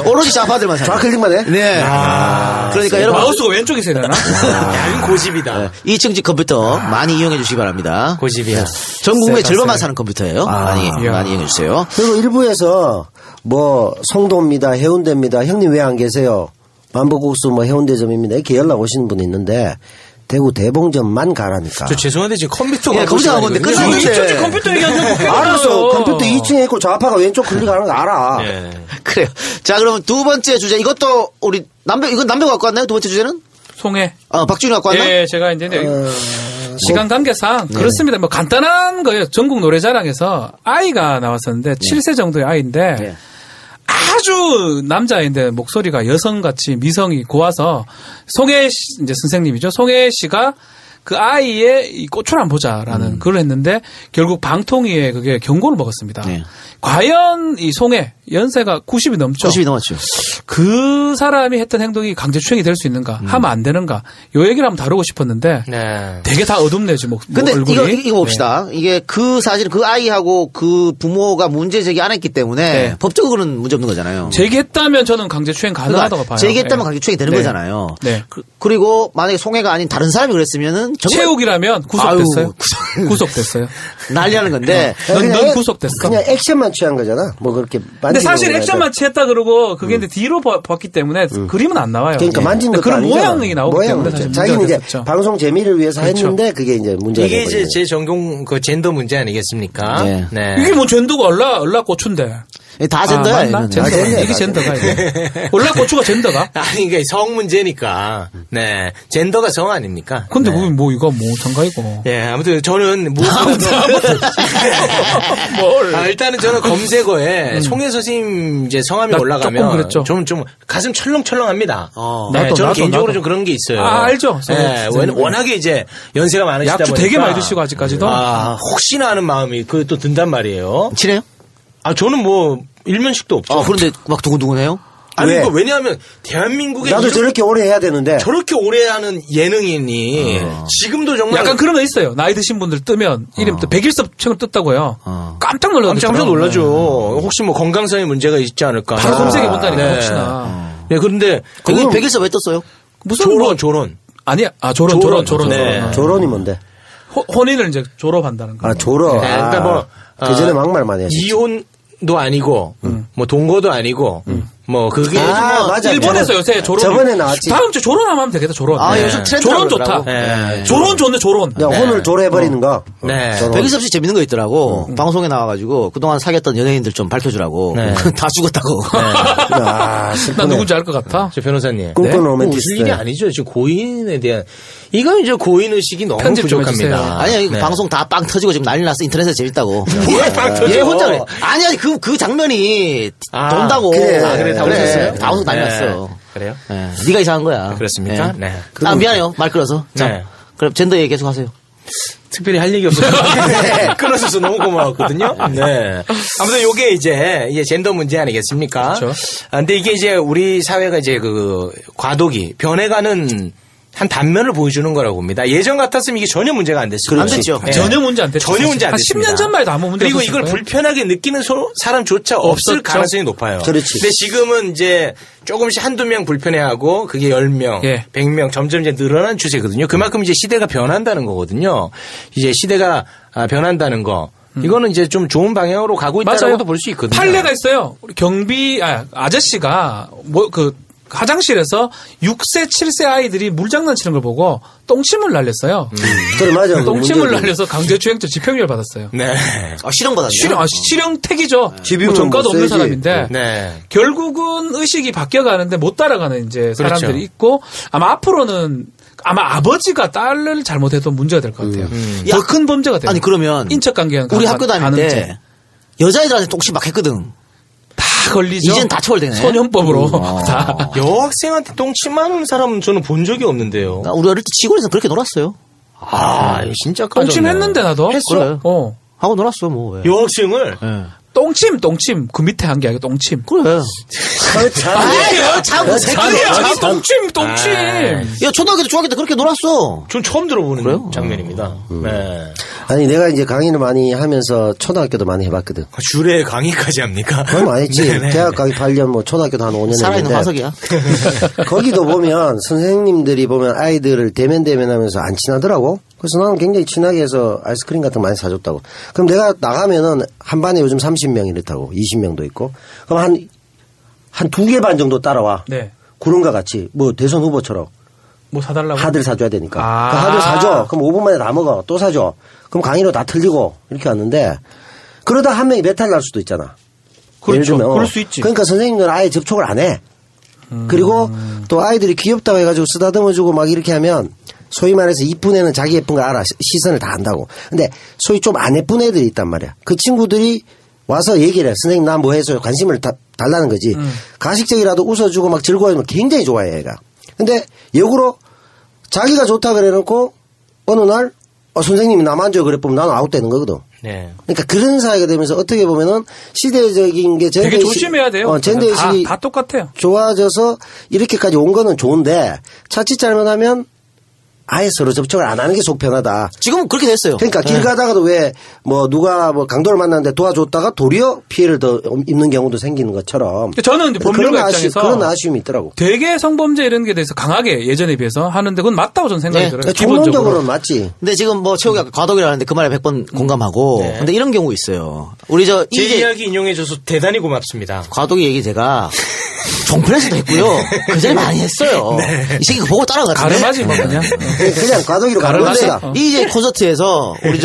오로지 좌파들만 사. 좌클릭만 해? 네. 그러니까 여러분. 마우스가 왼쪽에 있어야 되나? 야, 이건 고집이다. 2층 집 컴퓨터 많이 이용해 주시기 바랍니다. 고집이야. 전 국민의 절반만 사는 컴퓨터예요. 많이 이용해 주세요. 그리고 일부에서 뭐 송도입니다, 해운대입니다. 형님 왜 안 계세요? 만복국수 뭐 해운대점입니다. 이렇게 연락 오시는 분이 있는데 대구 대봉점만 가라니까. 저 죄송한데 지금 컴퓨터가 예, 컴퓨터 가는데 끝났는데. 2층 집 컴퓨터 얘기하는 거 알았어. 컴퓨터 2층에 있고 좌파가 왼쪽 클릭하는 거 알아. 네. 그래요. 자, 그러면 두 번째 주제. 이것도 우리 이건 남배우 갖고 왔나요? 두 번째 주제는? 송해. 박준이 갖고 왔나? 예, 제가 이제 시간 관계상 그렇습니다. 뭐 간단한 거예요. 전국 노래자랑에서 아이가 나왔었는데 7세 정도의 아이인데 아주 남자인데 목소리가 여성같이 미성이 고와서 송혜 씨, 이제 선생님이죠. 송혜 씨가 그 아이의 이 꽃을 안 보자라는 글을 했는데 결국 방통위에 그게 경고를 먹었습니다. 과연 이 송혜 연세가 90이 넘죠. 90이 넘었죠. 그 사람이 했던 행동이 강제추행이 될 수 있는가, 하면 안 되는가, 요 얘기를 한번 다루고 싶었는데, 네. 되게 다 어둡네지, 근데 얼굴이. 이거 봅시다. 이게 그 사실 그 아이하고 그 부모가 문제 제기 안 했기 때문에 네. 법적으로는 문제 없는 거잖아요. 제기했다면 저는 강제추행 가능하다고 봐요. 제기했다면 네. 강제추행이 되는 네. 거잖아요. 네. 그리고 만약에 송해가 아닌 다른 사람이 그랬으면은 정말 체육이라면 구속됐어요. 구속됐어요. 난리하는 건데. 넌 구속됐어. 그냥 액션만 취한 거잖아. 뭐 그렇게 근데 사실 액션만 취했다 그러고 그게 이제 뒤로 봤기 때문에 그림은 안 나와요. 그러니까 만진 것도 그런 아니잖아. 모양이 나오기 때문에 사실 자기는 이제 됐었죠. 방송 재미를 위해서 그렇죠. 했는데 그게 이제 문제가 이게 이제 돼버리네. 제 전공 그 젠더 문제 아니겠습니까? 네. 네. 이게 뭐 젠더가 얼라고추인데. 다 젠더야. 맞나? 얘는. 젠더. 젠더야, 이게 젠더가 이게. 얼라고추가 젠더가? 아니, 그러니까 성 문제니까. 네. 젠더가 성 아닙니까? 근데 네. 뭐 이거 뭐 상가이고. 예, 아무튼 저는 무엇보다도 일단은 저는 검색어에 송혜 선생님 이제 성함이 나 조금 올라가면 그랬죠. 저는 좀 가슴 철렁철렁합니다. 네, 나도, 저는 나도, 개인적으로 나도. 좀 그런 게 있어요. 알죠. 네, 워낙에 이제 연세가 많으시다 약주 보니까 되게 많이 드시고 아직까지도. 혹시나 하는 마음이 그 또 든단 말이에요. 친해요? 저는 뭐 일면식도 없죠. 그런데 막 두근두근해요? 아니 왜? 이거 왜냐하면 대한민국에 나도 저렇게 오래 해야 되는데. 저렇게 오래 하는 예능인이 지금도 정말 약간 그런 거 있어요. 나이 드신 분들 뜨면 이름 또 백일섭처럼 떴다고요. 깜짝 놀라죠. 깜짝 놀라죠. 혹시 뭐 건강성에 문제가 있지 않을까. 바로 검색해 본다니까 네. 혹시나. 네, 그런데 거기 백일서 왜 떴어요? 무슨 조론. 아니야. 조론. 네. 조론이 뭔데? 혼인을 이제 졸업한다는 거. 조론. 네, 그러니까 뭐 그전에 막말 많이 했어. 이혼도 아니고 뭐 동거도 아니고 뭐 그게 맞아. 일본에서 요새 조론. 저번에 나왔지. 다음 주 조론하면 하면 되겠다. 조론. 요즘 트렌드라고 조론 좋다. 네. 조론 좋네. 조론. 야, 혼을 조로해버리는 거. 네. 조론. 백일섭 씨 재밌는 거 있더라고. 방송에 나와가지고 그동안 사귀었던 연예인들 좀 밝혀주라고. 네. 다 죽었다고. 야, 난 슬프네. 누군지 알 것 같아. 저 변호사님. 꿈꾸는 웃을 로맨티스트. 일이 아니죠. 지금 고인에 대한 이건 이제 고인 의식이 너무 편집 좀 부족합니다. 해주세요. 아니야, 네. 방송 다 빵 터지고 지금 난리 났어. 인터넷에 재밌다고. 빵 터져? 얘 혼자 그래. 아니, 그 장면이 돈다고. 그래. 그래, 다 웃었어요? 다 웃어 난리 네. 났어. 그래요? 네. 네가 이상한 거야. 그렇습니까? 네. 미안해요. 말 끌어서. 자, 네. 그럼 젠더 얘기 계속 하세요. 특별히 할 얘기 없어서 끊어줘서 너무 고마웠거든요. 네. 아무튼 요게 이제 젠더 문제 아니겠습니까? 그렇죠. 근데 이게 이제 우리 사회가 이제 그 과도기 변해가는 한 단면을 보여주는 거라고 봅니다. 예전 같았으면 이게 전혀 문제가 안 됐어요. 안 됐죠. 전혀 문제 안 됐죠. 전혀 문제 안 한 됐습니다. 10년 전만 해도 아무 문제 그리고 없었을 이걸 거예요. 불편하게 느끼는 사람조차 없을 없었죠. 가능성이 높아요. 그렇지. 근데 지금은 이제 조금씩 한두 명 불편해하고 그게 10명, 예. 100명 점점 이제 늘어난 추세거든요. 그만큼 이제 시대가 변한다는 거거든요. 이제 시대가 변한다는 거. 이거는 이제 좀 좋은 방향으로 가고 있다고도 볼 수 있거든요. 판례가 있어요. 우리 아저씨가 화장실에서 6세, 7세 아이들이 물장난치는 걸 보고 똥침을 날렸어요. 그래, 맞아. 똥침을 문제지. 날려서 강제추행죄 집행유예 받았어요. 네. 실형 받았네요. 실형택이죠. 집이면 뭐 전과도 뭐 없는 세지. 사람인데 네. 결국은 의식이 바뀌어가는데 못 따라가는 이제 사람들이 그렇죠. 있고 아마 앞으로는 아버지가 딸을 잘못해도 문제가 될 것 같아요. 더 큰 범죄가 돼요. 아니, 그러면. 인척관계는 우리 학교 다닐 가는지. 때 여자애들한테 똥침 막 했거든. 다 걸리죠. 이젠 다 처벌되네. 소년법으로 다. 여학생한테 똥침하는 사람은 저는 본 적이 없는데요. 나 우리 어릴 때 시골에서 그렇게 놀았어요. 진짜 똥침 했는데 나도. 그래. 어. 하고 놀았어, 뭐. 왜. 여학생을 똥침. 그 밑에 한 게 아니고 똥침. 그래. 참. 참, 아니, 똥침. 야, 초등학교 때, 중학교 때 그렇게 놀았어. 전 처음 들어보는 그래요? 장면입니다. 네. 아니, 내가 이제 강의를 많이 하면서 초등학교도 많이 해봤거든. 줄에 강의까지 합니까? 그건 아니지. 네네. 대학 강의 8년, 뭐 초등학교도 한 5년 살아있는 했는데. 화석이야. 거기도 보면 선생님들이 보면 아이들을 대면하면서 안 친하더라고. 그래서 나는 굉장히 친하게 해서 아이스크림 같은 거 많이 사줬다고. 그럼 내가 나가면은 한 반에 요즘 30명 이렇다고. 20명도 있고. 그럼 한 2개 반 정도 따라와. 네. 구름과 같이. 뭐 대선 후보처럼. 뭐 사달라고? 하드를 사줘야 되니까. 아. 그 하드 사줘. 그럼 5분 만에 다 먹어. 또 사줘. 그럼 강의로 다 틀리고 이렇게 왔는데 그러다 한 명이 배탈 날 수도 있잖아. 그렇죠. 예를 들면, 그럴 수 있지. 그러니까 선생님들은 아예 접촉을 안 해. 그리고 또 아이들이 귀엽다고 해가지고 쓰다듬어주고 막 이렇게 하면 소위 말해서 이쁜 애는 자기 예쁜 거 알아. 시선을 다 안다고. 근데 소위 좀 안 예쁜 애들이 있단 말이야. 그 친구들이 와서 얘기를 해. 선생님 나 뭐 해서 관심을 달라는 거지. 가식적이라도 웃어주고 막 즐거워하면 굉장히 좋아해 얘가. 근데 역으로 자기가 좋다 그래놓고 어느 날 선생님이 나 만져요 그래 보면 나는 아웃되는 거거든. 네. 그러니까 그런 사회가 되면서 어떻게 보면은 시대적인 게 되게 조심해야 돼요. 젠더의식이 다 똑같아요. 좋아져서 이렇게까지 온 거는 좋은데 자칫 잘못하면 아예 서로 접촉을 안 하는 게 속편하다. 지금은 그렇게 됐어요. 그러니까 길 가다가도 왜 뭐 누가 뭐 강도를 만났는데 도와줬다가 도리어 피해를 더 입는 경우도 생기는 것처럼. 저는 이제 법률가 입장에서 그런 아쉬움이 있더라고. 되게 성범죄 이런 게 대해서 강하게 예전에 비해서 하는데 그건 맞다고 저는 생각이 들어요. 총론적으로는 맞지. 근데 지금 뭐 최욱이 아까 과도기라 하는데 그 말에 100번 공감하고. 네. 근데 이런 경우 있어요. 우리 제 이제 이야기 인용해줘서 대단히 고맙습니다. 과도기 얘기 제가 종편에서도 했고요. 그 전에 많이 했어요. 이 새끼 그거 보고 따라갔는데. 가름하지 뭐 그냥. 그냥 과도기로 가는 가름하지. 겁니다. 이제 콘서트에서 우리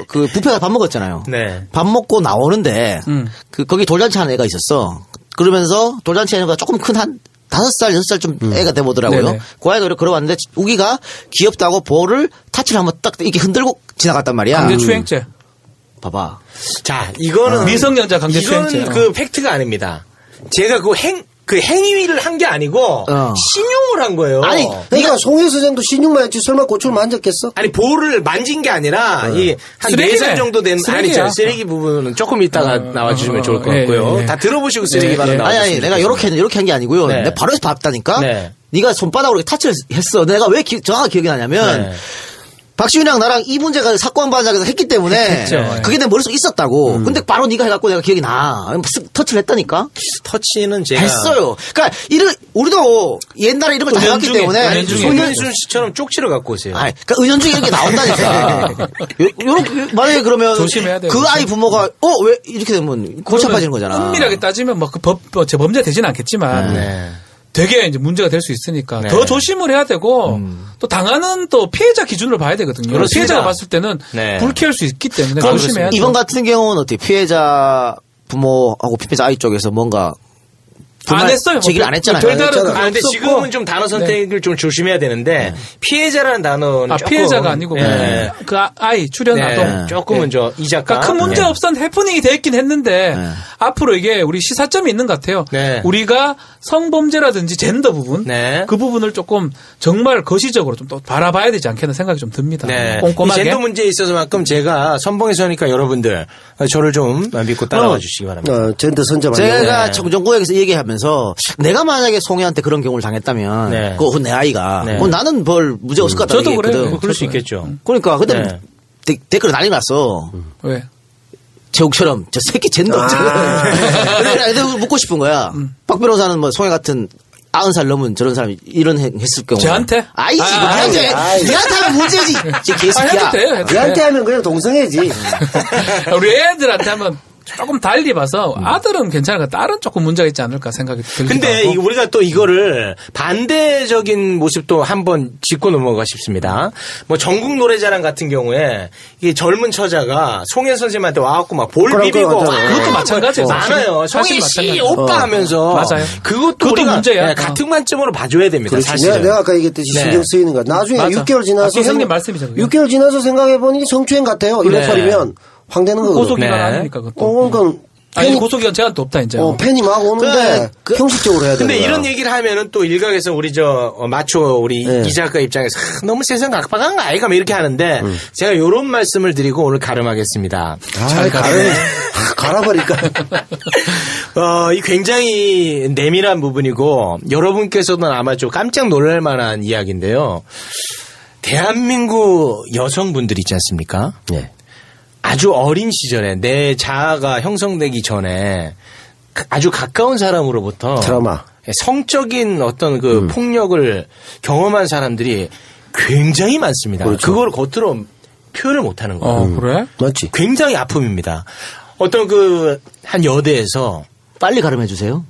그 뷔페가 밥 먹었잖아요. 네. 밥 먹고 나오는데 거기 돌잔치 하는 애가 있었어. 그러면서 돌잔치 하는 애가 조금 큰 한 5살, 6살쯤 애가 돼보더라고요. 네네. 그 아이가 이렇게 걸어왔는데 우기가 귀엽다고 볼을 타치를 한번 딱 이렇게 흔들고 지나갔단 말이야. 강제추행죄. 봐봐. 자, 이거는 미성년자 강제추행죄. 이거는 그 팩트가 아닙니다. 제가 그 행위를 한 게 아니고 신용을 한 거예요. 아니, 그러니까 송혜수장도 신용만 했지 설마 고추를 만졌겠어? 아니 볼을 만진 게 아니라 이 한 쓰레기네. 4살 정도 된 쓰레기야. 쓰레기 부분은 조금 이따가 나와주시면 좋을 것 예, 같고요. 예. 다 들어보시고 쓰레기 발언 아니, 나와주시면 내가 이렇게 한 게 아니고요. 네. 내가 바로 해서 봤다니까? 네. 네가 손바닥으로 이렇게 타치를 했어. 내가 왜 정확하게 기억이 나냐면, 네. 박시윤이랑 나랑 이 문제가 사건 반장에서 했기 때문에 그쵸. 그게 내 머릿속에 있었다고. 근데 바로 네가 해갖고 내가 기억이 나. 쓱 터치를 했다니까? 터치는 제가 했어요. 그러니까 우리도 옛날에 이런 걸 다 해왔기 때문에 손현순 씨처럼 쪽지를 갖고 오세요. 아니, 그러니까 은연중에 이렇게 나온다니까. 요렇게 만약에 그러면 조심해야 돼요. 그 아이 부모가 왜 이렇게 되면 골치 아파지는 거잖아. 엄밀하게 따지면 뭐 그 재범죄 되지는 않겠지만 네. 되게 이제 문제가 될 수 있으니까 네. 더 조심을 해야 되고 또 당하는 또 피해자 기준으로 봐야 되거든요. 그렇습니다. 피해자가 봤을 때는 네. 불쾌할 수 있기 때문에 그럼 조심해야 돼요. 이번 같은 경우는 어떻게 피해자 부모하고 피해자 아이 쪽에서 뭔가 안 했어요. 제기를 안 했잖아요. 별다른 아, 근데 지금은 좀 단어 선택을 좀 조심해야 되는데 피해자라는 단어는 조금 피해자가 아니고 네. 그 아이 출연 아동 조금은 이 작가 그러니까 큰 문제 없었 해프닝이 돼 있긴 했는데 앞으로 이게 우리 시사점이 있는 것 같아요. 네. 우리가 성범죄라든지 젠더 부분 네. 그 부분을 조금 정말 거시적으로 좀 또 바라봐야 되지 않겠나 생각이 좀 듭니다. 네. 꼼꼼하게. 이 젠더 문제에 있어서만큼 제가 선봉에서 하니까 여러분들 저를 좀 믿고 따라와 주시기 바랍니다. 젠더 선점 제가 네. 정정구역에서 얘기하면서 내가 만약에 송혜한테 그런 경우를 당했다면 네. 그건 내 아이가 네. 그건 나는 별 문제 없을 것 같다는 저도 얘기했거든. 그래요. 그럴 수 있겠죠. 그러니까 근데 네. 댓글에 난리 났어. 왜? 제욱처럼 저 새끼 젠더 근데 애들 묻고 싶은 거야. 박 변호사는 뭐 송혜 같은 90살 넘은 저런 사람이 이런 했을 경우 쟤한테? 아니지. 아니지. 니한테 하면 문제지. 제 개새끼야. 해도 돼요. 해도 돼요. 얘한테 하면 그냥 동성애지. 우리 애들한테 하면 조금 달리 봐서 아들은 괜찮을까 딸은 조금 문제가 있지 않을까 생각이 들기도 근데 하고. 우리가 또 이거를 반대적인 모습도 한번 짚고 넘어가 싶습니다. 뭐 전국 노래자랑 같은 경우에 이 젊은 처자가 송혜 선생님한테 와갖고 막 볼 그럼 비비고 그거 맞잖아요. 그것도 마찬가지예요. 많아요. 사실 송혜 씨 마찬가지예요. 오빠 하면서 맞아요. 그것도 우리가 문제야. 같은 관점으로 봐줘야 됩니다. 그렇지. 사실은. 내가 아까 얘기했듯이 네. 신경 쓰이는 거야. 나중에 맞아. 6개월 지나서 형님 말씀이죠. 그게. 6개월 지나서 생각해보니 성추행 같아요. 이런 네. 소리면 황되는 거거든. 고소기간 네. 아니니까 그것도. 그러니까 아니 고소기간 제한도 없다 이제. 팬이 막 오는데 형식적으로 해야 되는 근데 거야. 이런 얘기를 하면은 또 일각에서 우리 마초 우리 네. 이 작가 입장에서 너무 세상 각박한 거 아이가 뭐 이렇게 하는데 제가 이런 말씀을 드리고 오늘 가름하겠습니다. 갈아버릴까. 이 굉장히 내밀한 부분이고 여러분께서도 아마 좀 깜짝 놀랄 만한 이야기인데요. 대한민국 여성분들 있지 않습니까? 네. 아주 어린 시절에 내 자아가 형성되기 전에 아주 가까운 사람으로부터 트라우마. 성적인 어떤 그 폭력을 경험한 사람들이 굉장히 많습니다. 그렇죠. 그걸 겉으로 표현을 못하는 거예요. 그래? 맞지. 굉장히 아픔입니다. 어떤 한 여대에서 빨리 가름해 주세요.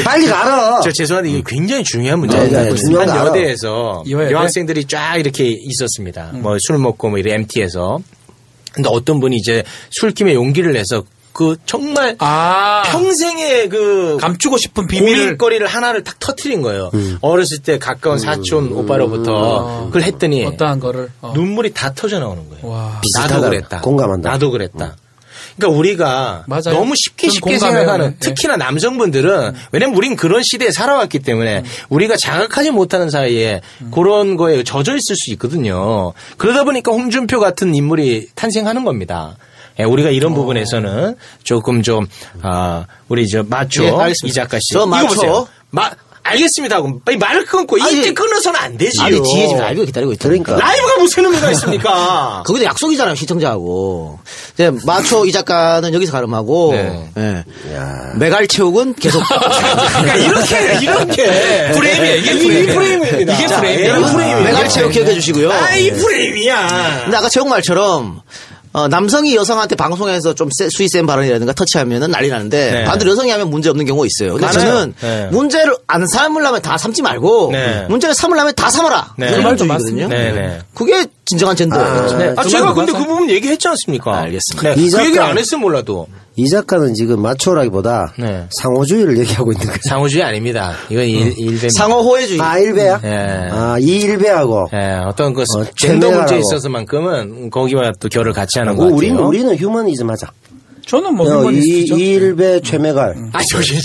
빨리 가라. 저 죄송한데 이게 굉장히 중요한 문제입니다. 네, 중요한 한 거 여대에서 이화여대? 여학생들이 쫙 이렇게 있었습니다. 뭐 술 먹고 뭐 이런 MT에서. 근데 어떤 분이 이제 술김에 용기를 내서 그 정말 평생의 그 감추고 싶은 비밀을 고민거리를 하나를 딱 터트린 거예요. 어렸을 때 가까운 사촌 오빠로부터 그걸 했더니 어떠한 거를 눈물이 다 터져 나오는 거예요. 와. 나도 비슷하다. 그랬다. 공감한다. 나도 그랬다. 그러니까 우리가 맞아요. 너무 쉽게 저는 공감해요. 생각하는 네. 특히나 남성분들은 왜냐면 우린 그런 시대에 살아왔기 때문에 우리가 자각하지 못하는 사이에 그런 거에 젖어 있을 수 있거든요. 그러다 보니까 홍준표 같은 인물이 탄생하는 겁니다. 예, 우리가 이런 부분에서는 조금 좀 우리 마초 예, 알겠습니다. 이 작가 씨 저 이거 마초. 보세요. 알겠습니다. 그럼 빨리 말을 끊고 이때 끊어서는 안 되지요. 아니 뒤에 지금 라이브가 기다리고 있다. 그러니까. 라이브가 무슨 의미가 있습니까? 거기도 약속이잖아요, 시청자하고. 이제 마초 이 작가는 여기서 가름하고, 네. 예. 메갈체육은 계속. 그러니까 이렇게 프레임이에요. 이게 프레임입니다. 이게 자, 프레임이에요. 이런 프레임입니다. 메갈체육 기억해 주시고요. 이 프레임이야. 근데 아까 채용 말처럼 남성이 여성한테 방송에서 좀 수위 센 발언이라든가 터치하면은 난리 나는데 네. 반대로 여성이 하면 문제 없는 경우가 있어요. 근데 많아요. 저는 네. 문제를 안 삼으려면 다 삼지 말고 네. 문제를 삼으려면 다 삼아라. 네. 이런 그 말도 주의거든요. 네네. 그게 진정한 젠더예요. 제가 근데 그 부분 얘기했지 않습니까? 알겠습니다. 네. 이 그 얘기 작가- 안 했으면 몰라도. 이 작가는 지금 마초라기보다 네. 상호주의를 얘기하고 있는 거예요. 상호주의 아닙니다. 이건 일배입니다. 상호 호혜주의. 일배야? 예. 이 일배하고. 예, 어떤 그 젠더 최매라고. 문제에 있어서만큼은 거기와 또 결을 같이 하는 것 같아요. 우리는 휴머니즘 하자. 저는 뭐 휴머니스트죠. 이 일배 최매갈.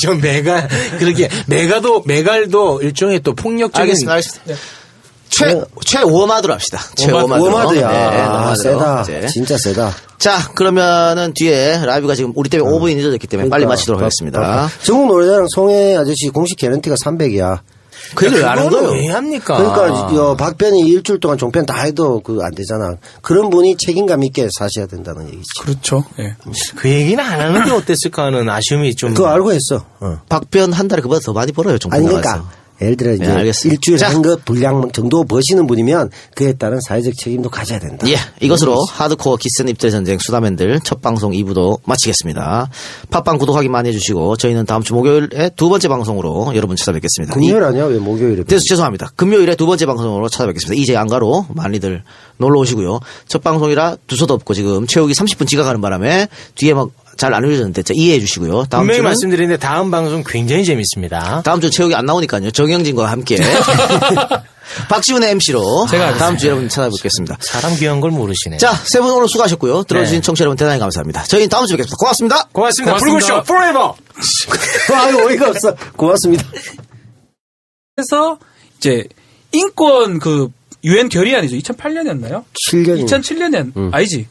저 메갈 그렇게 메갈도 일종의 또 폭력적인 알겠습니다. 최워마드로 합시다. 최워마드로. 워마드야. 네, 아, 세다. 이제. 진짜 세다. 자, 그러면은 뒤에 라이브가 지금 우리 때문에 5분이 늦어졌기 때문에 빨리 마치도록 하겠습니다. 전국 노래자랑 송혜 아저씨 공식 개런티가 300이야. 그 얘기를 안 한 그거는 거예요. 왜 합니까? 그러니까 박변이 일주일 동안 종편 다 해도 안 되잖아. 그런 분이 책임감 있게 사셔야 된다는 얘기지. 그렇죠. 예. 그 얘기는 안 하는 게 어땠을까 하는 아쉬움이 좀. 그거 알고 했어. 박변 한 달에 그보다 더 많이 벌어요. 좀 아니 그러니까 예를 들어 이제 네, 알겠습니다. 일주일에 자. 한 것 분량 정도 버시는 분이면 그에 따른 사회적 책임도 가져야 된다. 예, 이것으로 하드코어 기센 입대 전쟁 수다맨들 첫 방송 2부도 마치겠습니다. 팟빵 구독하기 많이 해주시고 저희는 다음 주 목요일에 두 번째 방송으로 여러분 찾아뵙겠습니다. 금요일 아니야? 왜 목요일에? 죄송합니다. 금요일에 두 번째 방송으로 찾아뵙겠습니다. 이제 안가로 많이들 놀러 오시고요. 첫 방송이라 두서도 없고 지금 채우기 30분 지각하는 바람에 뒤에 막 잘 안 알려졌는데 이해해 주시고요. 다음 분명히 주는 말씀드리는데 다음 방송 굉장히 재밌습니다. 다음 주 채우기 안 나오니까요. 정영진과 함께 박지훈의 MC로 제가 다음 주 여러분 찾아뵙겠습니다. 사람 귀한 걸 모르시네. 자, 세 분 오늘 수고하셨고요. 들어주신 네. 청취자 여러분 대단히 감사합니다. 저희는 다음 주에 뵙겠습니다. 고맙습니다. 고맙습니다. 고맙습니다. 불구쇼 forever. 아유 어이가 없어. 고맙습니다. 그래서 이제 인권 그 유엔 결의안이죠. 2008년이었나요? 7년이 2007년이 아니지.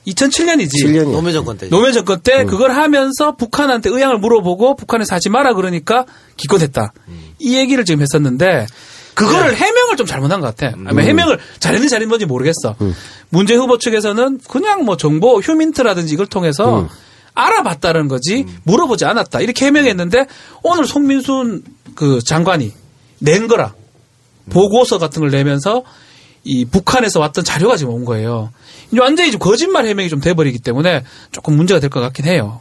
2007년이지. 7년이요. 노무현 정권 때. 노무현 정권 때 그걸 하면서 북한한테 의향을 물어보고 북한에서 하지 마라 그러니까 기권했다. 이 얘기를 지금 했었는데 그거를 해명을 좀 잘못한 것 같아. 아니, 해명을 잘했는지 잘했는지 모르겠어. 문재인 후보 측에서는 그냥 뭐 정보 휴민트라든지 이걸 통해서 알아봤다는 거지 물어보지 않았다. 이렇게 해명했는데 오늘 송민순 그 장관이 낸 거라. 보고서 같은 걸 내면서 이 북한에서 왔던 자료가 지금 온 거예요. 이제 완전히 좀 거짓말 해명이 좀 돼버리기 때문에 조금 문제가 될 것 같긴 해요.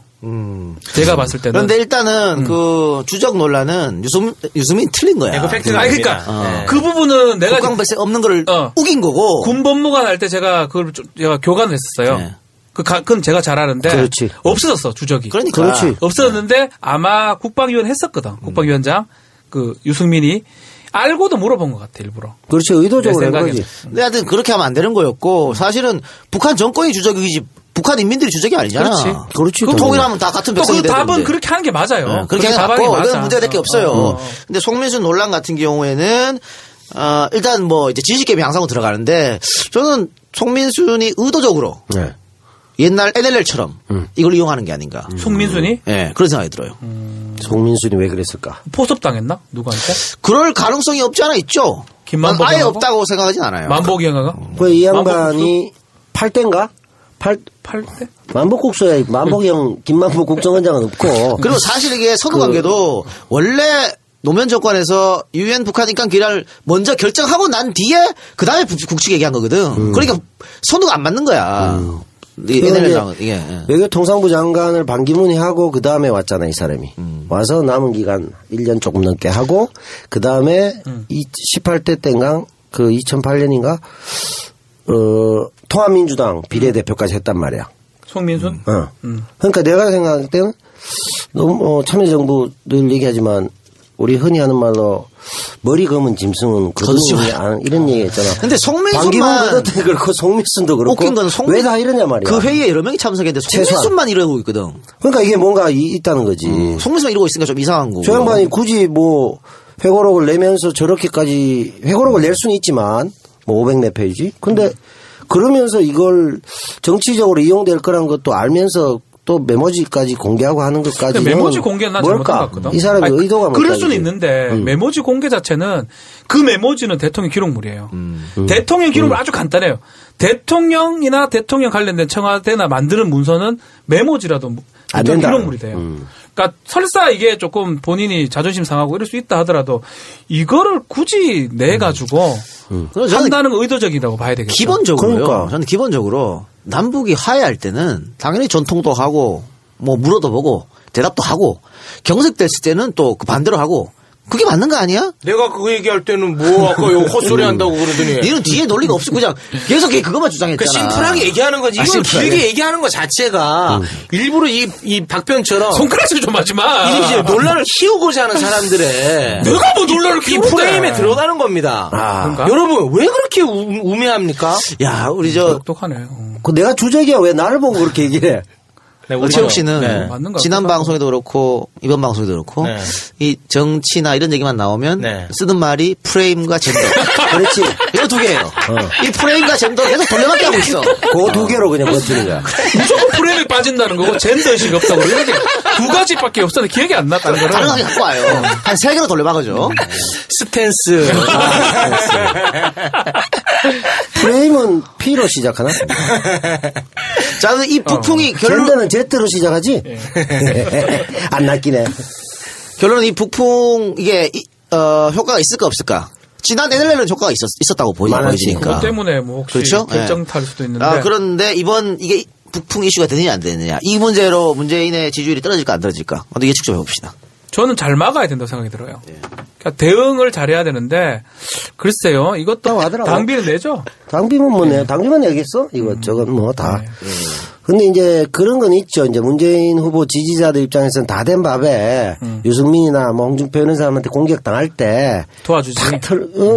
제가 봤을 때는. 그런데 일단은 그 주적 논란은 유수민 틀린 거야. 네, 그 팩트가 아니, 아닙니다. 그러니까 그 부분은 내가 국방 발생 없는 거를 어. 우긴 거고. 군법무관 할 때 제가 그걸 제가 교관을 했었어요. 네. 그건 제가 잘 아는데 그렇지. 없어졌어 주적이. 그러니까. 그렇지. 없어졌는데 아마 국방위원 했었거든. 국방위원장 그 유승민이 알고도 물어본 것 같아 일부러. 그렇지. 의도적으로 한 내 거지. 생각에는. 근데 하여튼 그렇게 하면 안 되는 거였고 사실은 북한 정권이 주적이지 북한 인민들이 주적이 아니잖아. 그렇지. 그 통일하면 다 같은 또 백성이 그 되는데. 답은 그렇게 하는 게 맞아요. 네, 그렇게 그게 해서 답안이 맞고 맞아. 이건 문제가 될 게 없어요. 근데 송민순 논란 같은 경우에는 일단 뭐 이제 지식개미 양상으로 들어가는데 저는 송민순이 의도적으로 네. 옛날 NLL처럼 이걸 이용하는 게 아닌가. 송민순이 예, 그런 생각이 들어요. 송민순이 왜 그랬을까? 포섭당했나 누구한테? 그럴 가능성이 없지 않아 있죠. 김만복 아예 형하고? 없다고 생각하진 않아요. 만복이 형아가 그 이 양반이 8대인가? 8대? 만복국소야. 만복이 형, 김만복 국정원장은 없고. 그리고 사실 이게 선후 관계도 원래 노무현 정권에서 유엔 북한 인권 기란을 먼저 결정하고 난 뒤에 그 다음에 국측 얘기한 거거든. 그러니까 선후가 안 맞는 거야. 이 NLL랑은 이게. 예. 외교통상부 장관을 반기문이 하고 그 다음에 왔잖아 이 사람이. 와서 남은 기간 1년 조금 넘게 하고 그 다음에 18대 때인가 그 2008년인가 통합민주당 비례대표까지 했단 말이야. 송민순? 그러니까 내가 생각할 때는 너무 참여정부 늘 얘기하지만 우리 흔히 하는 말로 머리 검은 짐승은 거두지 않은 이런 얘기 했잖아. 근데 송민순만 그것도 그렇고 송민순도 그렇고 웃긴 거는 왜 다 이러냐 말이야. 그 회의에 여러 명이 참석했는데 송민순만 이러고 있거든. 그러니까 이게 뭔가 있다는 거지. 송민순만 이러고 있으니까 좀 이상한 거고. 저 양반이 굳이 뭐 회고록을 내면서 저렇게까지 회고록을 낼 수는 있지만 뭐 500 몇 페이지. 근데 그러면서 이걸 정치적으로 이용될 거란 것도 알면서 또 메모지까지 공개하고 하는 것까지. 메모지 공개는 난 잘못한 것 같거든. 이 사람의 의도가 뭘까? 그럴 수는 있는데 메모지 공개 자체는 그 메모지는 대통령 기록물이에요. 대통령 기록물 아주 간단해요. 대통령이나 대통령 관련된 청와대나 만드는 문서는 메모지라도 대통령 기록물이 돼요. 그러니까 설사 이게 조금 본인이 자존심 상하고 이럴 수 있다 하더라도 이거를 굳이 내 가지고 한다는 건 의도적이라고 봐야 되겠죠. 기본적으로요. 그러니까. 저는 기본적으로 남북이 화해할 때는 당연히 전통도 하고 뭐 물어도 보고 대답도 하고 경색됐을 때는 또 그 반대로 하고 그게 맞는 거 아니야? 내가 그거 얘기할 때는 뭐 아까 헛소리 한다고 그러더니. 니는 뒤에 논리가 없어. 그냥 계속 그것만 주장했잖아. 그러니까 심플하게 얘기하는 거지. 이걸 길게 얘기하는 것 자체가 일부러 이 박변처럼 손가락질 좀 하지 마. 이제 논란을 키우고자 하는 사람들의 내가 뭐 논란을 이 프레임에 들어가는 겁니다. 그런가? 여러분 왜 그렇게 우매합니까? 야, 우리 저 똑똑하네. 그 내가 주적이야 왜 나를 보고 그렇게 얘기를 해? 네, 최욱 씨는 네. 맞는 것 지난 같기도 방송에도 그렇고 이번 방송에도 그렇고 네. 이 정치나 이런 얘기만 나오면 네. 쓰는 말이 프레임과 젠더. 그렇지. 이거 두 개예요. 이 프레임과 젠더 계속 돌려막기 하고 있어. 그 두 개로 그냥 버티는 거야. 무조건 프레임에 빠진다는 거고 젠더의식이 없다고 이렇게 두 가지밖에 없었는데 기억이 안 났다는 거는 다른 거 갖고 와요. 한 세 개로 돌려막아죠. 스탠스. 프레임은 P로 시작하나? 자, 근데 이 북풍이 젠더는 Z로 시작하지? 안 낚이네. 결론은 이 북풍 이게 효과가 있을까 없을까? 지난 NLL은 효과가 있었다고 보이니까. 그것 때문에 뭐 혹시 그렇죠? 결정 탈 수도 있는데. 그런데 이번 이게 북풍 이슈가 되느냐 안 되느냐 이 문제로 문재인의 지지율이 떨어질까 안 떨어질까? 어떻게 예측 좀 해봅시다. 저는 잘 막아야 된다고 생각이 들어요. 그러니까 대응을 잘해야 되는데 글쎄요 이것도 하더라고. 당비를 내죠. 당비면 뭐 내, 당비만 내겠어? 이것저것 뭐 다. 근데 이제 그런 건 있죠. 이제 문재인 후보 지지자들 입장에서는 다 된 밥에 유승민이나 뭐 홍준표 이런 사람한테 공격 당할 때 도와주지.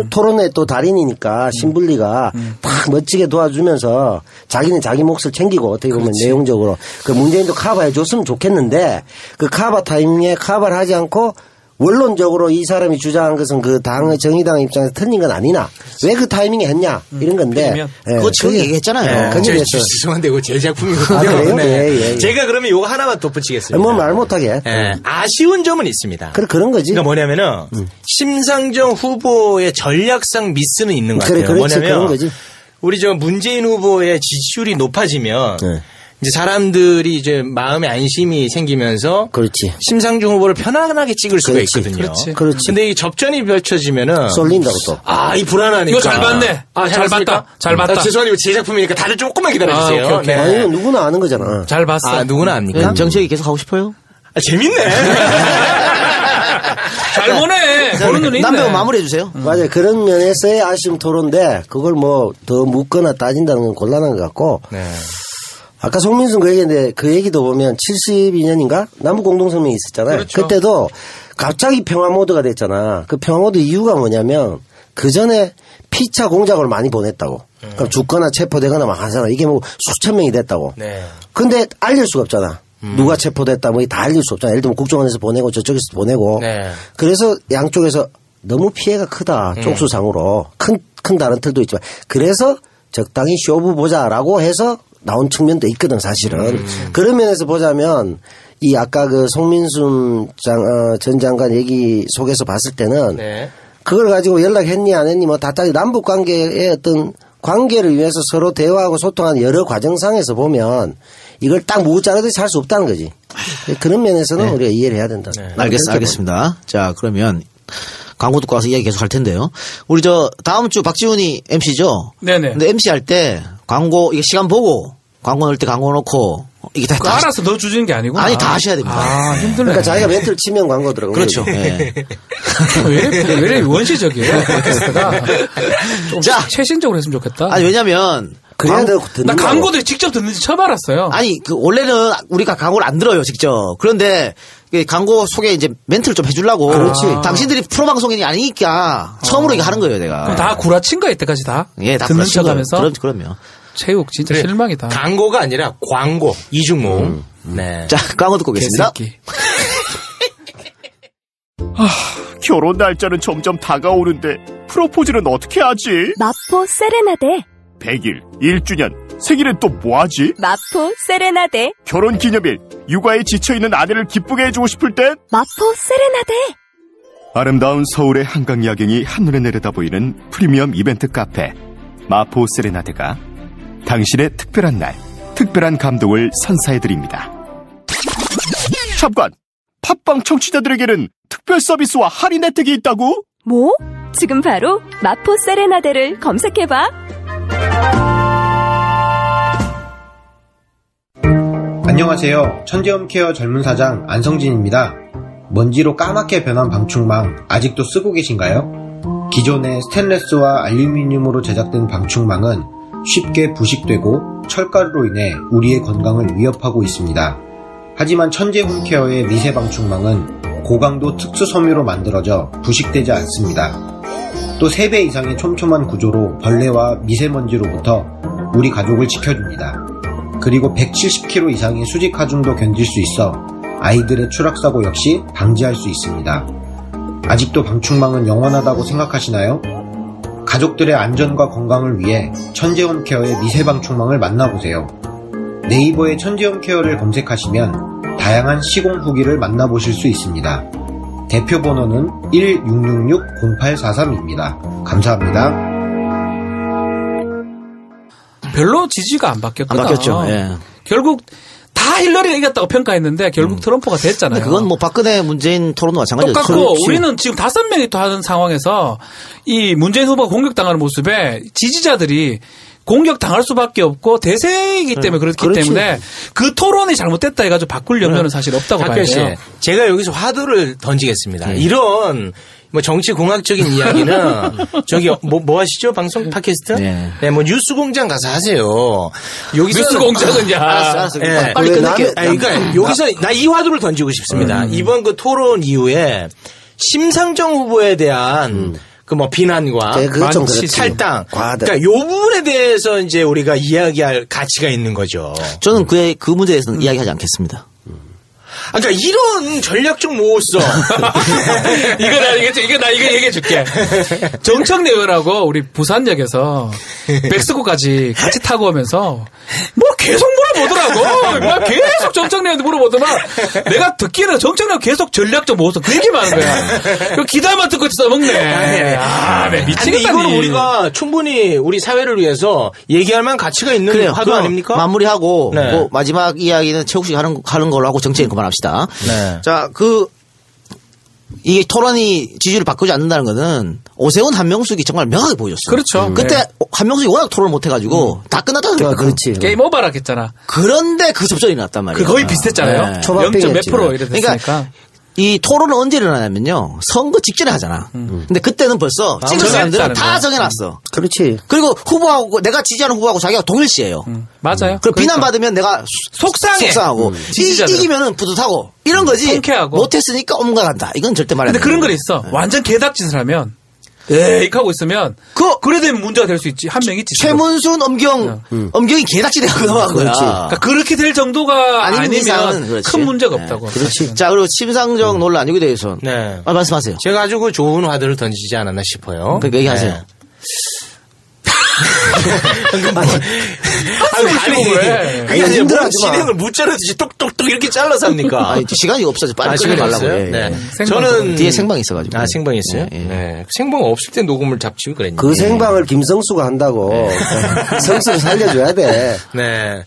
토론회 또 달인이니까 신불리가 다 멋지게 도와주면서 자기는 자기 몫을 챙기고 어떻게 보면 내용적으로 그 문재인도 커버해 줬으면 좋겠는데 그 커버 타이밍에 커버를 하지 않고 원론적으로 이 사람이 주장한 것은 그 당의 정의당 입장에서 틀린 건 아니나 왜 그 타이밍에 했냐 이런 건데 그거 지금 얘기했잖아요. 죄송한데 이거 제 작품이거든요. 아, 그래요? 네. 예. 제가 그러면 요거 하나만 덧붙이겠습니다. 뭐 말 못하게. 예. 아쉬운 점은 있습니다. 그런 거지. 그러니까 뭐냐면은 심상정 후보의 전략상 미스는 있는 것 같아요. 그렇지, 뭐냐면 그런 거지. 우리 저 문재인 후보의 지지율이 높아지면 이제 사람들이 이제 마음에 안심이 생기면서 그렇지. 심상정 후보를 편안하게 찍을 수가 그렇지. 있거든요. 그렇지. 근데 이 접전이 펼쳐지면은 쏠린다고 또. 아, 이 불안하니까. 이거 잘 봤네. 아, 잘 봤다. 잘 봤다. 죄송한데 이거 제 작품이니까 다들 조금만 기다려주세요. 아, 오케이. 아니, 누구나 아는 거잖아. 잘 봤어. 아, 누구나 압니까? 정치얘기 계속 하고 싶어요? 아, 재밌네. 잘 보네. 보는 눈이 있네. 남편 마무리해 주세요. 맞아요. 그런 면에서의 아쉬움 토론인데 그걸 뭐 더 묻거나 따진다는 건 곤란한 것 같고. 네. 아까 송민순 그 얘기인데 그 얘기도 보면 72년인가 남북 공동성명이 있었잖아요. 그렇죠. 그때도 갑자기 평화 모드가 됐잖아. 그 평화 모드 이유가 뭐냐면 그 전에 피차 공작을 많이 보냈다고. 그러니까 죽거나 체포되거나 막 하잖아. 이게 뭐 수천 명이 됐다고. 네. 근데 알릴 수가 없잖아. 누가 체포됐다 뭐 다 알릴 수 없잖아. 예를 들면 국정원에서 보내고 저쪽에서 보내고. 네. 그래서 양쪽에서 너무 피해가 크다. 쪽수상으로. 큰 다른 틀도 있지만. 그래서 적당히 쇼부 보자라고 해서 나온 측면도 있거든 사실은. 그런 면에서 보자면 이 아까 그 송민순 전 장관 얘기 속에서 봤을 때는 네. 그걸 가지고 연락했니 안 했니 뭐 다 따지 남북 관계의 어떤 관계를 위해서 서로 대화하고 소통하는 여러 과정상에서 보면 이걸 딱 무자르듯이 할 수 없다는 거지. 그런 면에서는 우리가 이해를 해야 된다. 알겠습니다. 자, 그러면 광고 듣고 와서 이야기 계속 할 텐데요. 우리 저 다음 주 박지훈이 MC죠? 네네. 근데 MC 할 때 광고 이게 시간 보고 광고 넣을 때 광고 넣고 이게 다 알아서 넣어 주시는 게 아니구나. 아니 다 하셔야 됩니다. 아, 힘들네. 그러니까 자기가 멘트를 치면 광고 들어가는 그렇죠. 거지. 예. 왜 이렇게 원시적이에요? 팟캐스트가. 좀 자. 최신적으로 했으면 좋겠다. 아니 왜냐면 그래야 돼. 나 광고들 직접 듣는지 처음 알았어요. 아니 그 원래는 우리가 광고를 안 들어요 직접. 그런데 광고 소개 이제 멘트를 좀 해주려고. 그렇지. 당신들이 프로 방송인이 아니니까 처음으로 이거 하는 거예요, 내가. 그럼 다 구라친 거야 이때까지 다. 예, 다 듣는 구라친 척하면서. 거예요. 그럼요. 체육 진짜 그래, 실망이다. 광고가 아니라 광고 이중모. 네. 자, 광고 듣고 오겠습니다. 개새끼. 결혼 날짜는 점점 다가오는데 프로포즈는 어떻게 하지? 마포 세레나데. 100일, 1주년, 생일은 또 뭐하지? 마포 세레나데. 결혼기념일, 육아에 지쳐있는 아내를 기쁘게 해주고 싶을 땐? 마포 세레나데. 아름다운 서울의 한강 야경이 한눈에 내려다 보이는 프리미엄 이벤트 카페 마포 세레나데가 당신의 특별한 날, 특별한 감동을 선사해드립니다. 잠깐! 팟빵 청취자들에게는 특별 서비스와 할인 혜택이 있다고? 뭐? 지금 바로 마포 세레나데를 검색해봐. 안녕하세요. 천재홈케어 젊은 사장 안성진입니다. 먼지로 까맣게 변한 방충망 아직도 쓰고 계신가요? 기존의 스테인레스와 알루미늄으로 제작된 방충망은 쉽게 부식되고 철가루로 인해 우리의 건강을 위협하고 있습니다. 하지만 천재홈케어의 미세 방충망은 고강도 특수 섬유로 만들어져 부식되지 않습니다. 또 3배 이상의 촘촘한 구조로 벌레와 미세먼지로부터 우리 가족을 지켜줍니다. 그리고 170kg 이상의 수직 하중도 견딜 수 있어 아이들의 추락사고 역시 방지할 수 있습니다. 아직도 방충망은 영원하다고 생각하시나요? 가족들의 안전과 건강을 위해 천재홈케어의 미세 방충망을 만나보세요. 네이버에 천재홈케어를 검색하시면 다양한 시공 후기를 만나보실 수 있습니다. 대표 번호는 1666-0843입니다. 감사합니다. 별로 지지가 안 바뀌었거든. 안 바뀌었죠. 예. 결국 다 힐러리가 이겼다고 평가했는데 결국 트럼프가 됐잖아요. 그건 뭐 박근혜 문재인 토론도 마찬가지죠. 똑같고 그렇지. 우리는 지금 5명이 또 하는 상황에서 이 문재인 후보가 공격당하는 모습에 지지자들이 공격당할 수밖에 없고 대세이기 때문에 그렇기 그렇지. 때문에 그 토론이 잘못됐다 해가지고 바꿀 염려는 사실 없다고 봐야 씨, 돼요. 제가 여기서 화두를 던지겠습니다. 이런 뭐 정치 공학적인 이야기는 저기 뭐 하시죠? 방송 팟캐스트? 네. 뭐 뉴스공장 가서 하세요. 여기서 뉴스공장은 야. 알았어. 예. 빨리 끊을게요. 그러니까 여기서 나 이 화두를 던지고 싶습니다. 이번 그 토론 이후에 심상정 후보에 대한 그 뭐 비난과 네, 그건 좀 그렇지. 탈당. 과하다. 그러니까 요 부분에 대해서 이제 우리가 이야기할 가치가 있는 거죠. 저는 그 문제에 대해서는 이야기하지 않겠습니다. 그러니까 이런 전략적 모호성. 이거 나 얘기해 줄게. 정청래 의원하고 우리 부산역에서 멕시코까지 같이 타고 오면서 뭐 계속 물어보더라고. 막 계속 정청래한테 물어보더만 내가 듣기에는 정청래가 계속 전략적 모호성 그 얘기만 하는 거야. 그 기다만 듣고 써먹네. 네, 미치겠다. 근데 이거는 우리가 충분히 우리 사회를 위해서 얘기할 만한 가치가 있는 그래요. 화두 그럼 아닙니까? 마무리하고 네. 그 마지막 이야기는 최욱 씨가 하는 걸로 하고 정치인 그만합시다. 네. 자, 이 토론이 지지율을 바꾸지 않는다는 거는 오세훈 한명숙이 정말 명확하게 보여줬어요. 그렇죠. 그때 네. 한명숙이 워낙 토론을 못해가지고 다 끝났다는 거예요. 그렇지. 게임 오버라 했잖아. 그런데 그 접전이 났단 말이에요. 그 거의 비슷했잖아요. 네. 초반 0.몇% 뺑이었지. 이래 됐으니까. 그러니까 이 토론은 언제 일어나냐면요. 선거 직전에 하잖아. 근데 그때는 벌써 찍은 사람들은 다 정해놨어. 그렇지. 그리고 후보하고 내가 지지하는 후보하고 자기가 동일시해요. 맞아요. 그리고 비난받으면 내가 속상하고 지지자들은. 이기면은 뿌듯하고 이런 거지. 통쾌하고. 못했으니까 옴가간다. 이건 절대 말이 안 근데 돼. 그런 거 있어. 완전 개닥짓을 하면 에이 하고 있으면 그래 되면 문제가 될 수 있지. 한 명 있지. 최문순, 엄경이 개닥치대하고 넘어간 거야. 그러니까 그렇게 될 정도가 아니면 아니면 이상은 그렇지. 큰 문제가 네. 없다고. 그렇지. 자, 그리고 심상정 논란 이거에 대해서는 네. 말씀하세요. 제가 아주 그 좋은 화두를 던지지 않았나 싶어요. 그러니까 얘기하세요. 네. 그게 아니라 힘들어하지 마. 진행을 무자르듯이 똑똑똑 이렇게 잘라서 합니까? 아니, 시간이 없어서 빨리 시간이 끝내려고. 없어요? 예, 예. 네. 생방 저는 뒤에 생방이 있어가지고. 생방이 있어요? 예, 예. 네. 생방 없을 때 녹음을 잡지 그랬는데. 그 생방을 김성수가 한다고. 성수를 살려줘야 돼. 네.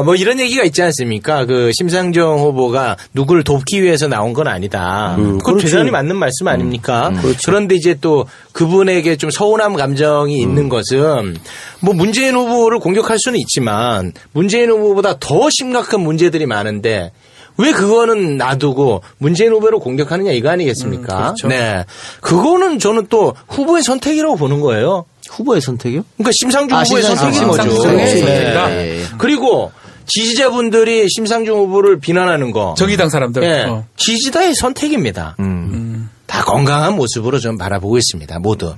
뭐 이런 얘기가 있지 않습니까? 그 심상정 후보가 누구를 돕기 위해서 나온 건 아니다. 그건 그렇지. 대단히 맞는 말씀 아닙니까? 그런데 이제 또 그분에게 좀 서운함 감정이 있는 것은 뭐 문재인 후보를 공격할 수는 있지만 문재인 후보보다 더 심각한 문제들이 많은데 왜 그거는 놔두고 문재인 후보를 공격하느냐 이거 아니겠습니까? 그렇죠. 네. 그거는 저는 또 후보의 선택이라고 보는 거예요. 후보의 선택이요? 그러니까 심상정 후보의 심상정 선택인 거죠. 심상정의 네. 선택이다. 예, 예. 그리고 지지자분들이 심상정 후보를 비난하는 거. 정의당 사람들. 예. 지지자의 선택입니다. 다 건강한 모습으로 좀 바라보고 있습니다. 모두.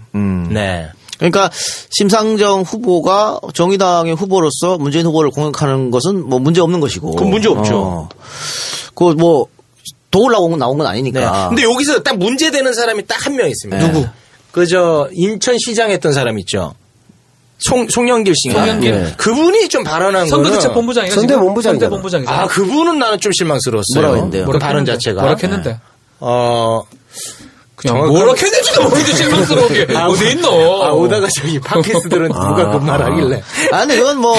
네. 그러니까 심상정 후보가 정의당의 후보로서 문재인 후보를 공격하는 것은 뭐 문제 없는 것이고. 그건 문제 없죠. 그 뭐 도우려고 나온 건 아니니까. 네. 근데 여기서 딱 문제되는 사람이 딱 한 명 있습니다. 누구? 그저 인천시장 했던 사람 있죠. 송영길 씨인가? 송영길. 예. 그분이 좀 발언한 거는 선거대책 본부장이죠. 선대본부장이잖아. 선대본부장이죠. 아 그분은 나는 좀 실망스러웠어요. 뭐라고 했는데요? 그 발언 자체가. 뭐라 했는데? 정확한- 뭐라 했는지도 모르겠는데 실망스러운 게 어디 있노? 오다가 저기 팟캐스트들은 누가 그 말하길래. 아, 근데 그건 뭐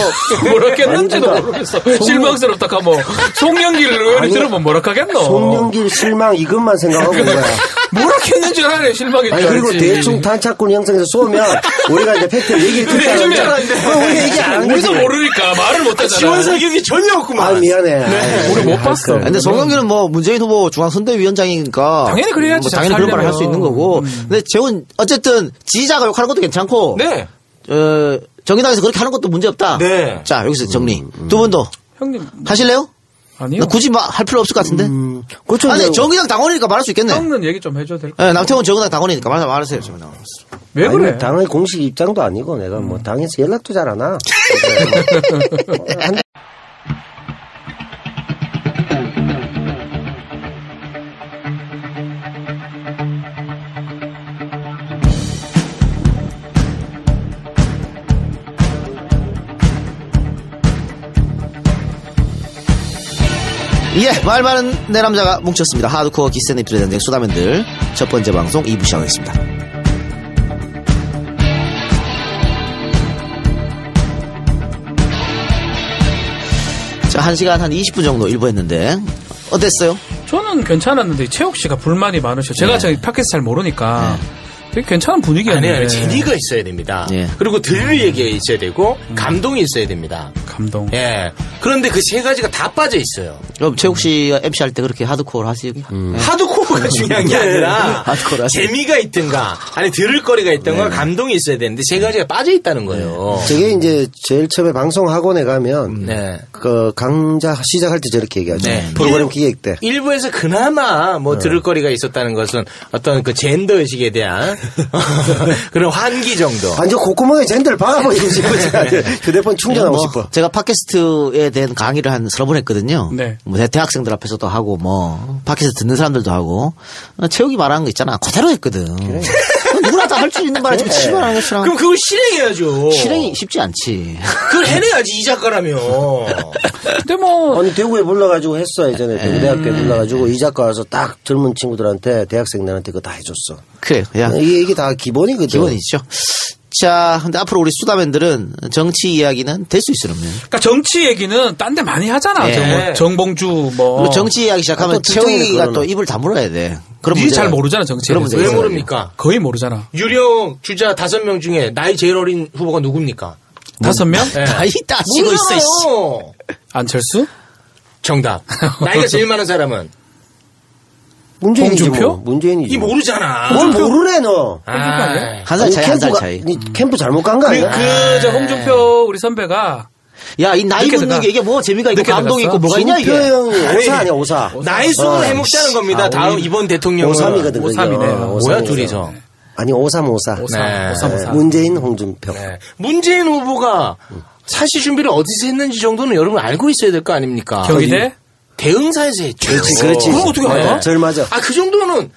뭐라 했는지도 모르겠어. 실망스럽다 가 뭐 송영길 의원이 들으면 뭐라 하겠노? 송영길 실망 이것만 생각하고 있는 거야. 뭐라 했는지 알아요. 실망했지. 아니 그리고 대충 단착군 형성해서 쏘면 우리가 이제 팩트 얘기를 그래 해주면 우리가 얘기 안 하는 우리도 거지. 모르니까 말을 못하잖아. 지원 사격이 전혀 없구만. 아 미안해. 우리 못 봤어. 근데 송영길은 뭐 문재인 후보 중앙선대위원장이니까 당연히 그래야지, 뭐 당연히 그런 말 할 수 살려면. 있는 거고. 근데 재훈 어쨌든 지지자가 욕하는 것도 괜찮고. 네. 정의당에서 그렇게 하는 것도 문제 없다. 네. 자 여기서 정리. 두 분도 형님 하실래요? 아니요. 굳이 할 필요 없을 것 같은데. 그렇죠. 아니 이제 정의당 당원이니까 말할 수 있겠네. 형은 얘기 좀 해줘도 될 네, 남태훈 정의당 당원이니까 말하세요. 정의당. 왜 아니, 그래? 당의 공식 입장도 아니고 내가 뭐 당에서 연락도 잘 안 와. 예, 말 많은 내 남자가 뭉쳤습니다. 하드코어 기센 입술의 전쟁 수다맨들 첫 번째 방송 2부 시작하겠습니다. 자, 1시간 한 20분 정도 일부 했는데 어땠어요? 저는 괜찮았는데 최욱 씨가 불만이 많으셔. 제가 저희 팟캐스트 잘 모르니까 되게 괜찮은 분위기였는데. 아니요, 재미가 있어야 됩니다. 예. 그리고 들을 얘기가 있어야 되고 감동이 있어야 됩니다. 감동. 예. 그런데 그 세 가지가 다 빠져 있어요. 그럼 최욱 씨가 MC 할 때 그렇게 하드코어를 하세요? 하드코어가 중요한 게 아니라 하드코어를 하세요. 재미가 있든가 아니 들을 거리가 있든가 감동이 있어야 되는데 세 가지가 빠져 있다는 거예요. 저게 이제 제일 처음에 방송 학원에 가면 네. 그 강좌 시작할 때 저렇게 얘기하죠. 네. 프로그램 기획 때. 일부에서 그나마 뭐 들을 거리가 있었다는 것은 어떤 그 젠더 의식에 대한 그런 환기 정도. 완전 콧구멍에 젠더를 박아버리고 싶어지. 휴대폰 충전하고 싶어. 제가 팟캐스트에 대한 강의를 한 서너 번 했거든요. 네. 뭐 대학생들 앞에서도 하고 뭐 팟캐스트 듣는 사람들도 하고 최욱이 말하는 거 있잖아. 그대로 했거든. 누구나 다 할 수 있는 말을 지금 실망하는 것처럼. 그럼 그걸 실행해야죠. 실행이 쉽지 않지. 그걸 해내야지 이 작가라면. 근데 뭐 아니 대구에 불러가지고 했어 예전에 대구대학교에 불러가지고 이 작가 와서 딱 젊은 친구들한테 대학생들한테 그거 다 해줬어. 그래, 그냥 이게 다 기본이거든. 기본이죠. 자, 근데 앞으로 우리 수다맨들은 정치 이야기는 될 수 있으면. 그러니까 정치 얘기는 딴 데 많이 하잖아. 예. 저 뭐 정봉주 뭐. 그리고 정치 이야기 시작하면 또 특정인의 최욱이가 그거는. 또 입을 다물어야 돼. 그럼 니 잘 모르잖아 정치에 그런 대해서. 문제가 왜 있어요. 모릅니까? 거의 모르잖아. 유력 주자 5명 중에 나이 제일 어린 후보가 누굽니까? 5명? 네. 나이 따지고 있어. 이씨. 모르잖아요. 안철수? 정답. 나이가 제일 많은 사람은 문재인이지 홍준표? 뭐. 문재인이지. 이 모르잖아. 뭘 모르네 너. 아, 한 살 차이, 한 살 차이. 캠프 잘못 간 거 아니야? 저 홍준표 우리 선배가 야, 이 나이 늦게 붙는 들어가. 게 이게 뭐 재미가 있고 늦게 감동이 들어갔어? 있고 뭐가 있냐 이게. 형이 오사 아니야 오사. 나이 수를 해먹자는 겁니다. 다음 이번 대통령은 53이거든. 53이네요. 뭐야 둘이서. 아니 5354. 네. 오삼오사. 문재인 홍준표. 네. 문재인 후보가 사실 준비를 어디서 했는지 정도는 여러분 알고 있어야 될 거 아닙니까? 경희대? 대응사에서 했죠. 그렇지. 그럼 어떻게 알아? 절 맞아. 아, 그 정도는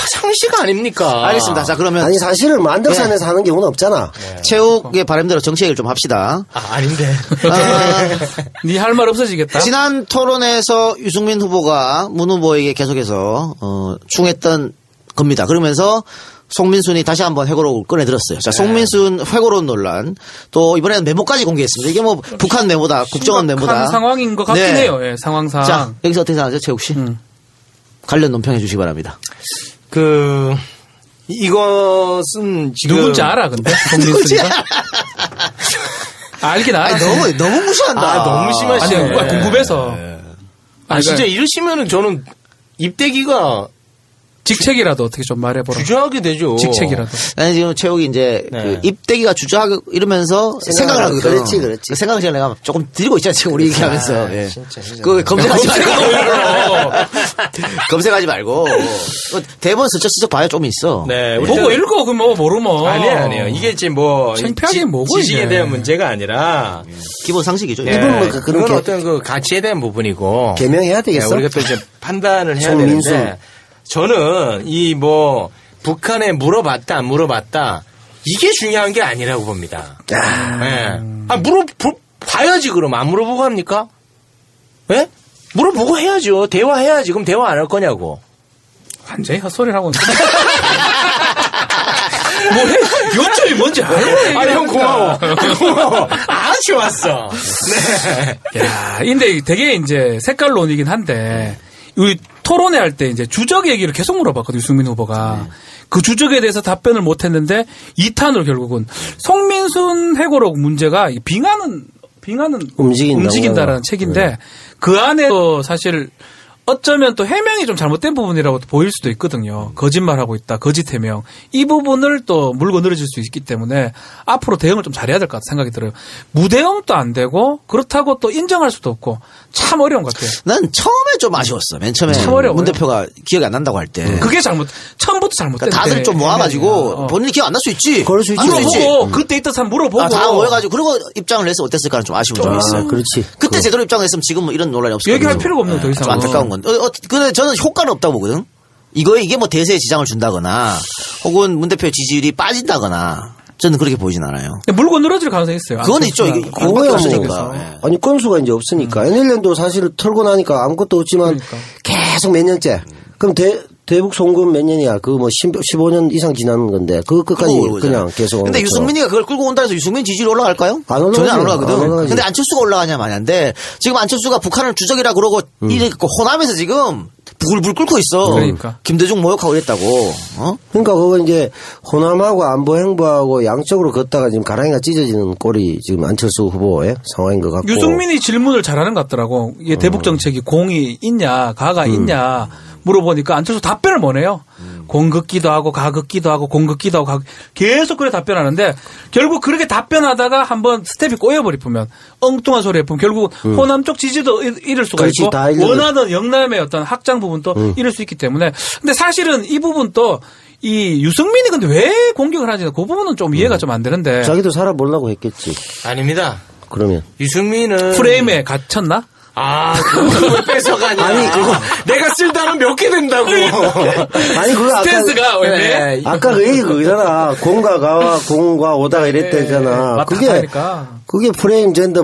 상식 아닙니까? 알겠습니다. 자, 그러면 아니 사실은 만덕산에서 하는 경우는 없잖아. 최욱의 바람대로 정치 얘기를 좀 합시다. 아, 아닌데. 니 할 말 없어지겠다. 지난 토론에서 유승민 후보가 문 후보에게 계속해서 충했던 겁니다. 그러면서 송민순이 다시 한번 회고록을 꺼내들었어요. 자, 송민순 회고록 논란. 또 이번에는 메모까지 공개했습니다. 이게 뭐 북한 메모다, 국정원 메모다. 심각한 상황인 것 같긴 네. 해요. 예, 상황상. 자, 여기서 어떻게 생각하세요, 최욱 씨? 관련 논평해 주시기 바랍니다. 이것은 지금. 누군지 알아, 근데? 송민수가? 알긴 알아. 아니, 너무 무시한다. 아, 너무 아니, 심하시네. 궁금해서. 아, 진짜 이러시면은 저는 입대기가 직책이라도 어떻게 좀 말해보라. 주저하게 되죠. 직책이라도. 아니, 지금 최욱이 이제 네. 그 입대기가 주저하고 이러면서 생각을 하거든. 그렇지. 그 생각을 지금 내가 조금 드리고 있잖아, 지금 우리 얘기하면서. 예. 진짜. 그 검색하지 말고. 검색하지 말고. 대본 슬쩍슬쩍 봐야 좀 있어. 네. 보고 읽어, 그 뭐, 모르면. 아니에요. 이게 이제 뭐. 창피하게 뭐고, 지식에 이게. 대한 문제가 아니라. 기본 상식이죠. 네. 이분 뭐 그런 그건 어떤 그 가치에 대한 부분이고. 개명해야 되겠어? 네, 우리가 또 이제 판단을 해야 송민수. 되는데. 저는 이 뭐 북한에 물어봤다 안 물어봤다 이게 중요한 게 아니라고 봅니다. 네. 봐야지 그럼 안 물어보고 합니까? 예? 물어보고 해야죠. 대화해야지. 그럼 대화 안 할 거냐고. 완전히 헛소리를 하고 있는데. 뭐 해? 요점이 뭔지 알고 아, 형 고마워. 고마워. 아주 좋았어. 네. 야, 근데 되게 이제 색깔론이긴 한데, 우리 토론회 할 때 이제 주적 얘기를 계속 물어봤거든요, 유승민 후보가. 그 주적에 대해서 답변을 못 했는데, 2탄으로 결국은 송민순 해고록 문제가 빙하는 움직인다라는 책인데, 그 안에 사실 어쩌면 또 해명이 좀 잘못된 부분이라고 보일 수도 있거든요. 거짓말하고 있다, 거짓 해명. 이 부분을 또 물고 늘어질 수 있기 때문에 앞으로 대응을 좀 잘해야 될 것 같다 생각이 들어요. 무대응도 안 되고 그렇다고 또 인정할 수도 없고 참 어려운 것 같아요. 난 처음에 좀 아쉬웠어. 맨 처음에 참 어려워요. 문 대표가 기억이 안 난다고 할 때. 그게 처음부터 잘못됐는데. 그러니까 다들 좀 모아가지고 본인이 기억 안 날 수 있지. 그럴 수 있지. 물어보고 그때 있던 사람 물어보고. 다 모여가지고 그리고 입장을 내서 어땠을까는 좀 아쉬움이 좀 있어요. 그렇지. 그때 제대로 입장을 했으면 지금 뭐 이런 논란이 없을 얘기할 거예요. 필요가 없는 거 더 이상. 좀 안타까운 건데. 근데 저는 효과는 없다고 보거든. 이게 뭐 대세에 지장을 준다거나 혹은 문 대표의 지지율이 빠진다거나 저는 그렇게 보이진 않아요. 물고 늘어질 가능성이 있어요. 그건 있죠. 이게 그거야 뭐. 없으니까. 예. 아니 건수가 이제 없으니까 NLN도 사실 털고 나니까 아무것도 없지만 계속 몇 년째. 그럼 대북 송금 몇 년이야? 그 뭐 15년 이상 지난 건데 그거 끝까지 그냥 계속. 근데 유승민이가 그걸 끌고 온다 해서 유승민 지지율이 올라갈까요? 안 올라가지. 전혀 안 올라가거든. 안 올라가지. 근데 안철수가 올라가냐 마냐인데 지금 안철수가 북한을 주적이라 그러고 이렇게 호남에서 지금 불 끓고 있어. 그러니까. 김대중 모욕하고 이랬다고. 어? 그러니까 그거 이제 호남하고 안보 행보하고 양쪽으로 걷다가 지금 가랑이가 찢어지는 꼴이 지금 안철수 후보의 상황인 것 같고. 유승민이 질문을 잘하는 것 같더라고. 이게 대북 정책이 공이 있냐, 가가 있냐 물어보니까 안철수 답변을 못 해요. 공긋기도 하고 가긋기도 하고 공긋기도 하고 계속 그래 답변하는데 결국 그렇게 답변하다가 한번 스텝이 꼬여버리면 엉뚱한 소리 해보면 결국 호남 쪽 지지도 잃을 수가 그렇지, 있고 다 잃는 원하는 영남의 어떤 확장 부분도 잃을 수 있기 때문에 근데 사실은 이 부분도 이 유승민이 근데 왜 공격을 하지? 그 부분은 좀 이해가 좀 안 되는데. 자기도 살아보려고 했겠지. 아닙니다. 그러면. 유승민은. 프레임에 갇혔나? 그걸 뺏어가냐. 아니, 그거. 내가 쓸 단어 몇 개 된다고. 아니, 그거 아까. 스탠스가 왜? 네. 아까 그 얘기 그거잖아. 공과 가와 공과 오다가 이랬다잖아. 맞다 그게. 하니까. 그게 프레임 젠더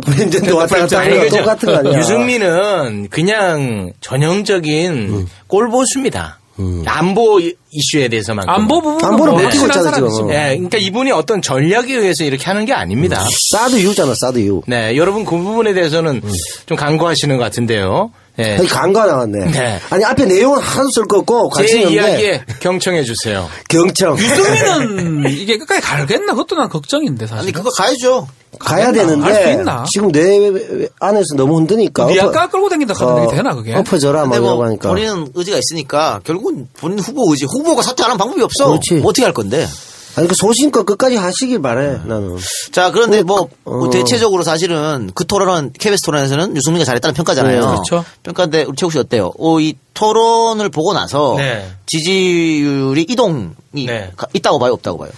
왔다 갔다 하는 거 똑같은 거 아니야. 유승민은 그냥 전형적인 꼴보수입니다. 안보 이슈에 대해서만. 안보 부분은 안보를 뭐 못 끼고 있잖아, 사람이지 지금. 뭐. 네, 그러니까 이분이 어떤 전략에 의해서 이렇게 하는 게 아닙니다. 사드 유잖아, 사드 유. 네, 여러분 그 부분에 대해서는 좀 간과하시는 것 같은데요. 네. 아니, 간과 나왔네. 네. 아니, 앞에 내용은 하나도 쓸 거 없고, 제 같이 있는데. 이야기에 경청해 주세요. 경청. 유승민은 이게 끝까지 가겠나? 그것도 난 걱정인데 사실. 아니 그거 가야죠. 가야 할 수 되는데. 있나? 지금 내 안에서 너무 흔드니까. 미약가 끌고 다닌다 하면 되나 그게? 엎어져라, 막 근데 이러고 뭐 하니까. 본인은 의지가 있으니까 결국은 본인 후보 의지. 후보가 사퇴하는 방법이 없어. 그렇지. 뭐 어떻게 할 건데? 아니, 그 소신껏 끝까지 하시길 바래, 나는. 자, 그런데 뭐 대체적으로 사실은 그 토론은 KBS 토론에서는 유승민이가 잘했다는 평가잖아요. 네, 그렇죠. 평가인데 우리 최욱 씨 어때요? 이 토론을 보고 나서 네. 지지율이 이동이 네. 있다고 봐요, 없다고 봐요?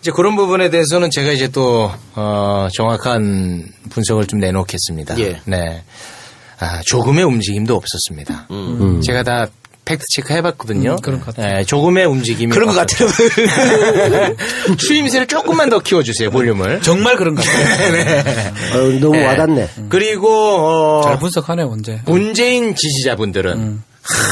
이제 그런 부분에 대해서는 제가 이제 또 정확한 분석을 좀 내놓겠습니다. 예. 네. 조금의 움직임도 없었습니다. 제가 다 팩트 체크 해봤거든요. 그런 것 같아요. 네, 조금의 움직임이 그런 것 같아요. 추임새를 조금만 더 키워주세요, 볼륨을. 정말 그런 것 같아요. 네. 너무 네. 와닿네. 그리고 잘 분석하네 언제. 문재인 지지자분들은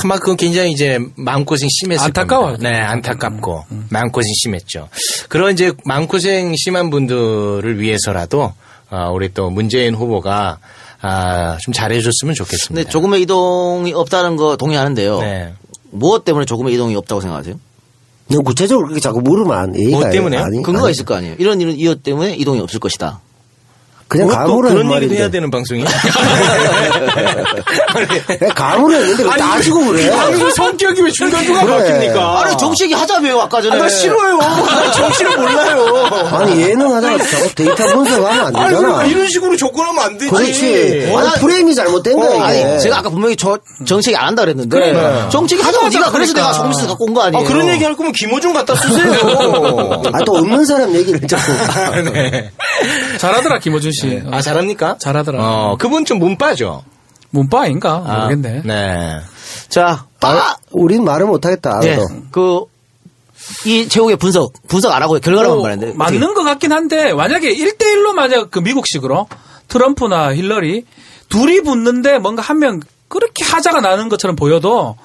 막 그 굉장히 이제 마음고생 심했을 안타까워요. 겁니다. 네, 안타깝고 마음고생 심했죠. 그런 이제 마음고생 심한 분들을 위해서라도 우리 또 문재인 후보가 좀 잘해줬으면 좋겠습니다. 근데 조금의 이동이 없다는 거 동의하는데요. 네. 무엇 때문에 조금의 이동이 없다고 생각하세요? 너무 구체적으로 그렇게 자꾸 물으면 뭐 때문에요? 아니, 근거가 아니. 있을 거 아니에요. 이런 이유 때문에 이동이 없을 것이다. 그냥 감으로 그런 한 얘기도 말인데. 해야 되는 방송이야? 그냥 감으로 했는데 왜 따지고 그래? 방송 성격이 왜 중간중간 그래. 바뀝니까? 아니 정치 얘기 하자며요 아까 전에. 나 싫어요. 나 정치를 몰라요. 아니 예능하다가 자꾸 데이터 분석하면 안 아니, 되잖아. 그러니까 이런 식으로 접근하면 안 되지. 그렇지. 아니, 아니, 프레임이 잘못된 거야, 이게. 아니 제가 아까 분명히 정치 얘기 안 한다 그랬는데 그래. 정치 얘기 하자고 네가 그래서 그러니까. 내가 송민수 갖고 온 거 아니에요. 그런 얘기 할 거면 김호중 갖다 쓰세요. 또 없는 사람 얘기를 자꾸. 네. 잘하더라 김호준 씨. 아, 잘합니까? 잘하더라. 그분 좀 문빠죠? 문바인가 모르겠네. 네. 자, 우린 말을 못하겠다, 예, 알아도. 이 제국의 분석 안 하고 결과로만 말했는데 맞는 것 같긴 한데 만약에 1대1로 만약 그 미국식으로 트럼프나 힐러리 둘이 붙는데 뭔가 한 명 그렇게 하자가 나는 것처럼 보여도